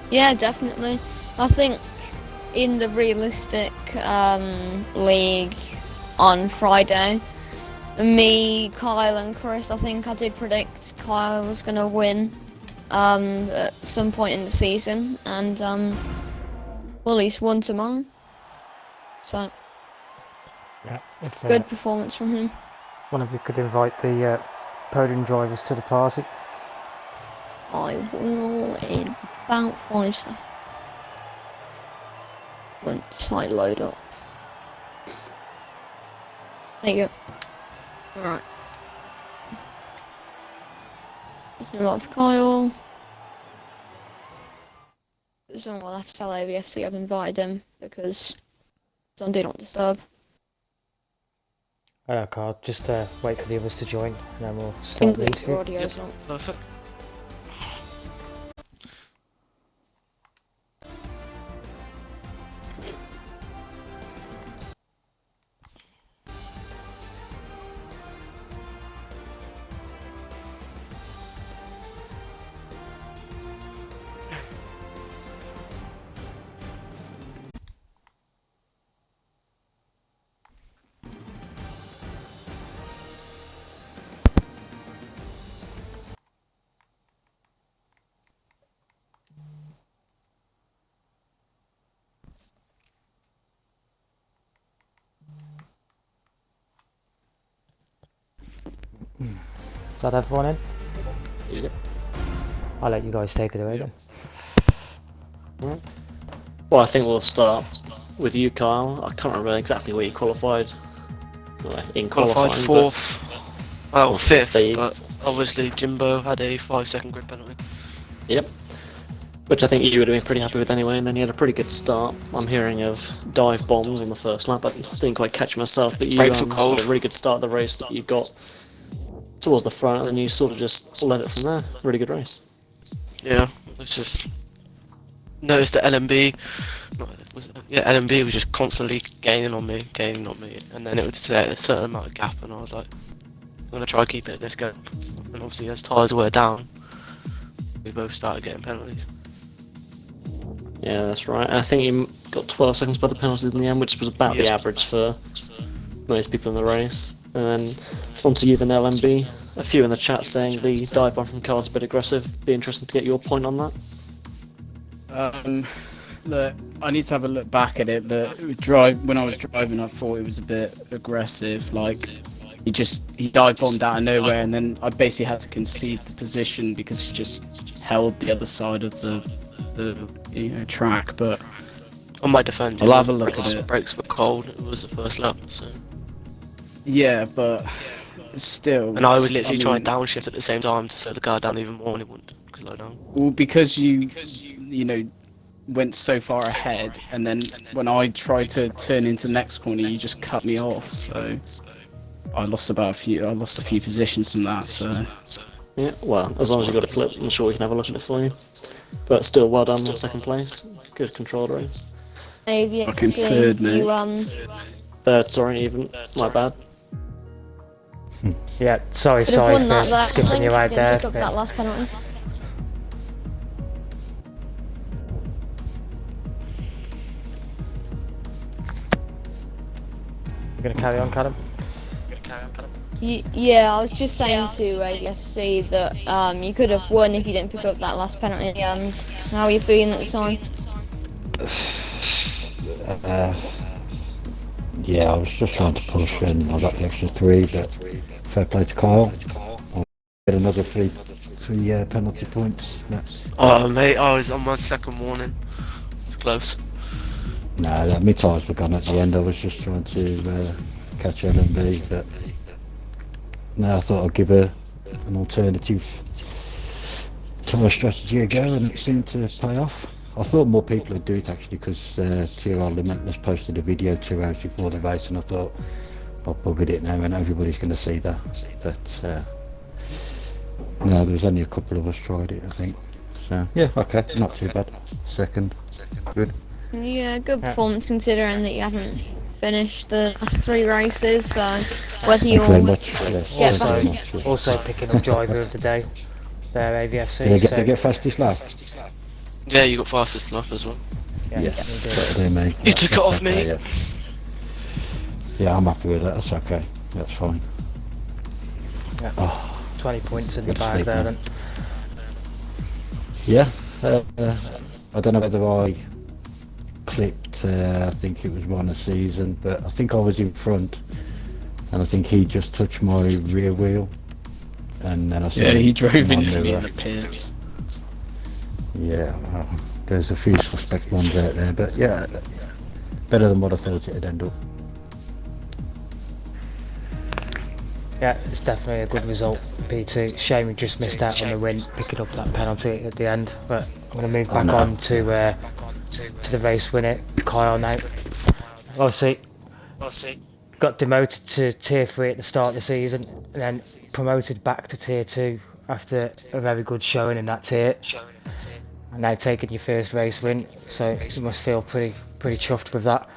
Yeah, definitely. I think in the realistic league on Friday, me, Kyle, and Chris, I think I did predict Kyle was going to win at some point in the season, and well, he's won tomorrow. So,
Yeah, if
good performance from him.
one of you could invite the podium drivers to the party.
I will in about 5 seconds. When site load up. There you go. Alright. There's no lot for Kyle. Someone will have to tell AVFC I've invited him because it's on Do Not Disturb.
Okay, I'll just wait for the others to join, and then we'll start the
Includes for
interview.
audio as well.
Perfect.
Is that everyone in?
Yep.
I'll let you guys take it away then.
Well, I think we'll start with you, Kyle. I can't remember exactly where you qualified. Well, in
Qualified
qualifying,
fourth. Well, fifth,
they-
but obviously Jimbo had a 5-second grid penalty.
Yep. Which I think you would have been pretty happy with anyway, and then you had a pretty good start. I'm hearing of dive bombs on the first lap. I didn't quite catch myself, but you
Brakes were cold.
had a really good start of the race that you got towards the front, and then you sort of just led it from there. Really good race.
Yeah, it's just noticed that LMB, LMB was just constantly gaining on me, and then it would set a certain amount of gap, and I was like, I'm gonna try to keep it at this gap. And obviously, as tyres were down, we both started getting penalties.
Yeah, that's right. And I think you got 12 seconds by the penalties in the end, which was about the
Yes.
average for most people in the race. And then onto you, then LMB. A few in the chat saying the dive bomb from Carl's a bit aggressive. Be interesting to get your point on that.
Look, I need to have a look back at it, but when I was driving, I thought it was a bit aggressive. Like he dive bombed out of nowhere, and then I basically had to concede the position because he just held the other side of the track. But
On my defence,
I'll have a look at it.
Brakes were cold. It was the first lap, so.
yeah, but still.
And I was literally
mean,
trying to downshift at the same time to slow the car down even more, and it wouldn't slow down.
Well, because you went so far ahead, and then when I tried to turn into the next corner, you just cut me off. So I lost a few positions from that. So
Yeah, well, as long as you got a clip, I'm sure we can have a look at it for you. But still, well done on second place. Good controlled race.
AVFC,
Fucking third, mate.
you
Third, sorry, even. My bad.
Yeah, sorry
could have won
for
that last
skipping
time
you
if
out
you
there.
didn't skip
but
that last penalty.
You're gonna carry on, Callum?
Yeah, I was just saying to AFC that you could have won if you didn't pick up that last penalty. How are you feeling at the time?
Yeah, I was just trying to push and I got the extra 3, but fair play to Kyle. I'll get another three penalty points. That's
Oh mate, I was on my second warning. It's close.
my tyres were gone at the end. I was just trying to catch LMB, but no, I thought I'd give an alternative tyre strategy a go, and it seemed to pay off. I thought more people would do it actually, because TR Limitless posted a video 2 hours before the race, and I thought I've buggered it now and everybody's going to see that. But no, there was only a couple of us tried it, I think. So yeah, okay, not too bad. Second, good.
Yeah, good performance considering that you haven't finished the last 3 races. So whether
Thank you very
you're
much. Yes,
Yeah,
thank you very
Also,
much. Yeah.
also picking up driver of the day there, AVFC.
Did I
So,
get fastest lap?
Yeah, you got fastest lap as well.
yeah,
Yeah,
you did.
that'll do me.
You took it
That's
off
okay,
me.
Yeah. Yeah, I'm happy with that. That's okay. That's fine.
Yeah.
Oh,
20 points in the
good
bag
sleep,
there
man.
then.
Yeah, I don't know whether I clipped, I think it was one a season, but I think I was in front, and I think he just touched my rear wheel, and then I saw
Yeah, he
him
drove
on
into me in
mirror.
the pits.
Yeah, well, there's a few suspect ones out there, but yeah, better than what I thought it'd end up.
Yeah, it's definitely a good result for P2. Shame we just missed out on the win, picking up that penalty at the end. But I'm going to move back on to the race winner, Kyle now. Obviously, got demoted to Tier 3 at the start of the season, and then promoted back to Tier 2 after a very good showing in that tier. And now taking your first race win, so you must feel pretty chuffed with that.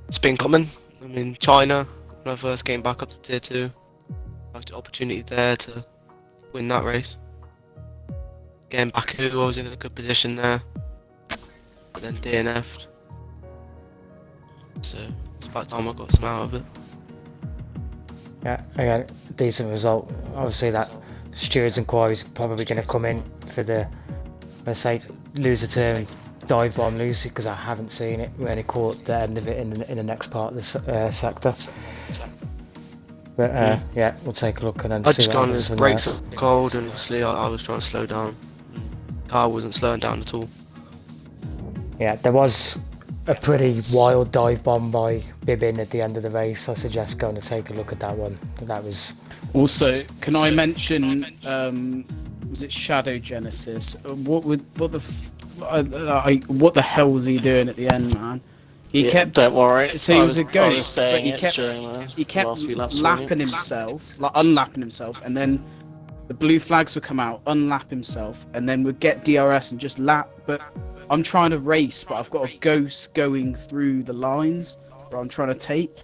It's been coming. I mean, China, when I first came back up to Tier 2, I had the opportunity there to win that race. Getting Baku, I was in a good position there, but then DNF'd. So it's about time I got some out of it.
Yeah, again, decent result. Obviously, that stewards inquiry is probably going to come in for the, let's say, loser turn dive bomb Lucy, because I haven't seen it. We only caught the end of it in the next part of the sector. But yeah, we'll take a look and then
I
see
just
what
gone
happens
as
from
brakes
there.
were cold, and obviously I was trying to slow down. Car wasn't slowing down at all.
Yeah, there was a pretty wild dive bomb by Bibbin at the end of the race. I suggest going to take a look at that one. That was
Also, can I mention, was it Shadow Genesis? What the hell was he doing at the end, man? He kept.
Don't worry.
So he was a
I was
ghost, but
saying
he
it
kept
during the
kept
last few laps.
lapping himself, like unlapping himself, and then the blue flags would come out, unlap himself, and then would get DRS and just lap. But I'm trying to race, but I've got a ghost going through the lines where I'm trying to take.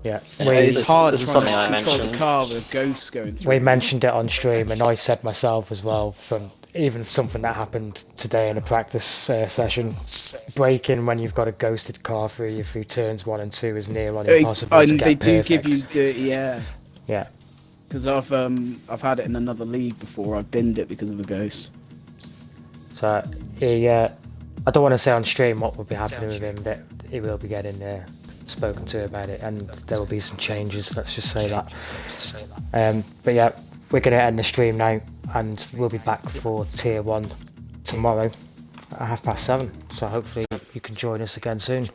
yeah.
It's hard
this is
trying to
something I
control the
mentioned.
car with a ghost going through.
We mentioned it on stream, and I said myself as well, from even something that happened today in a practice session. Braking when you've got a ghosted car through you through turns 1 and 2 is near on impossible to
And
get
they do
perfect.
give you dirty air.
Yeah,
Because I've had it in another league before. I binned it because of a ghost.
so I don't want to say on stream what will be happening with him, but he will be getting spoken to about it, and there will be some changes. Let's just say that. But yeah, we're going to end the stream now, and we'll be back for Tier 1 tomorrow at 7:30. So hopefully you can join us again soon.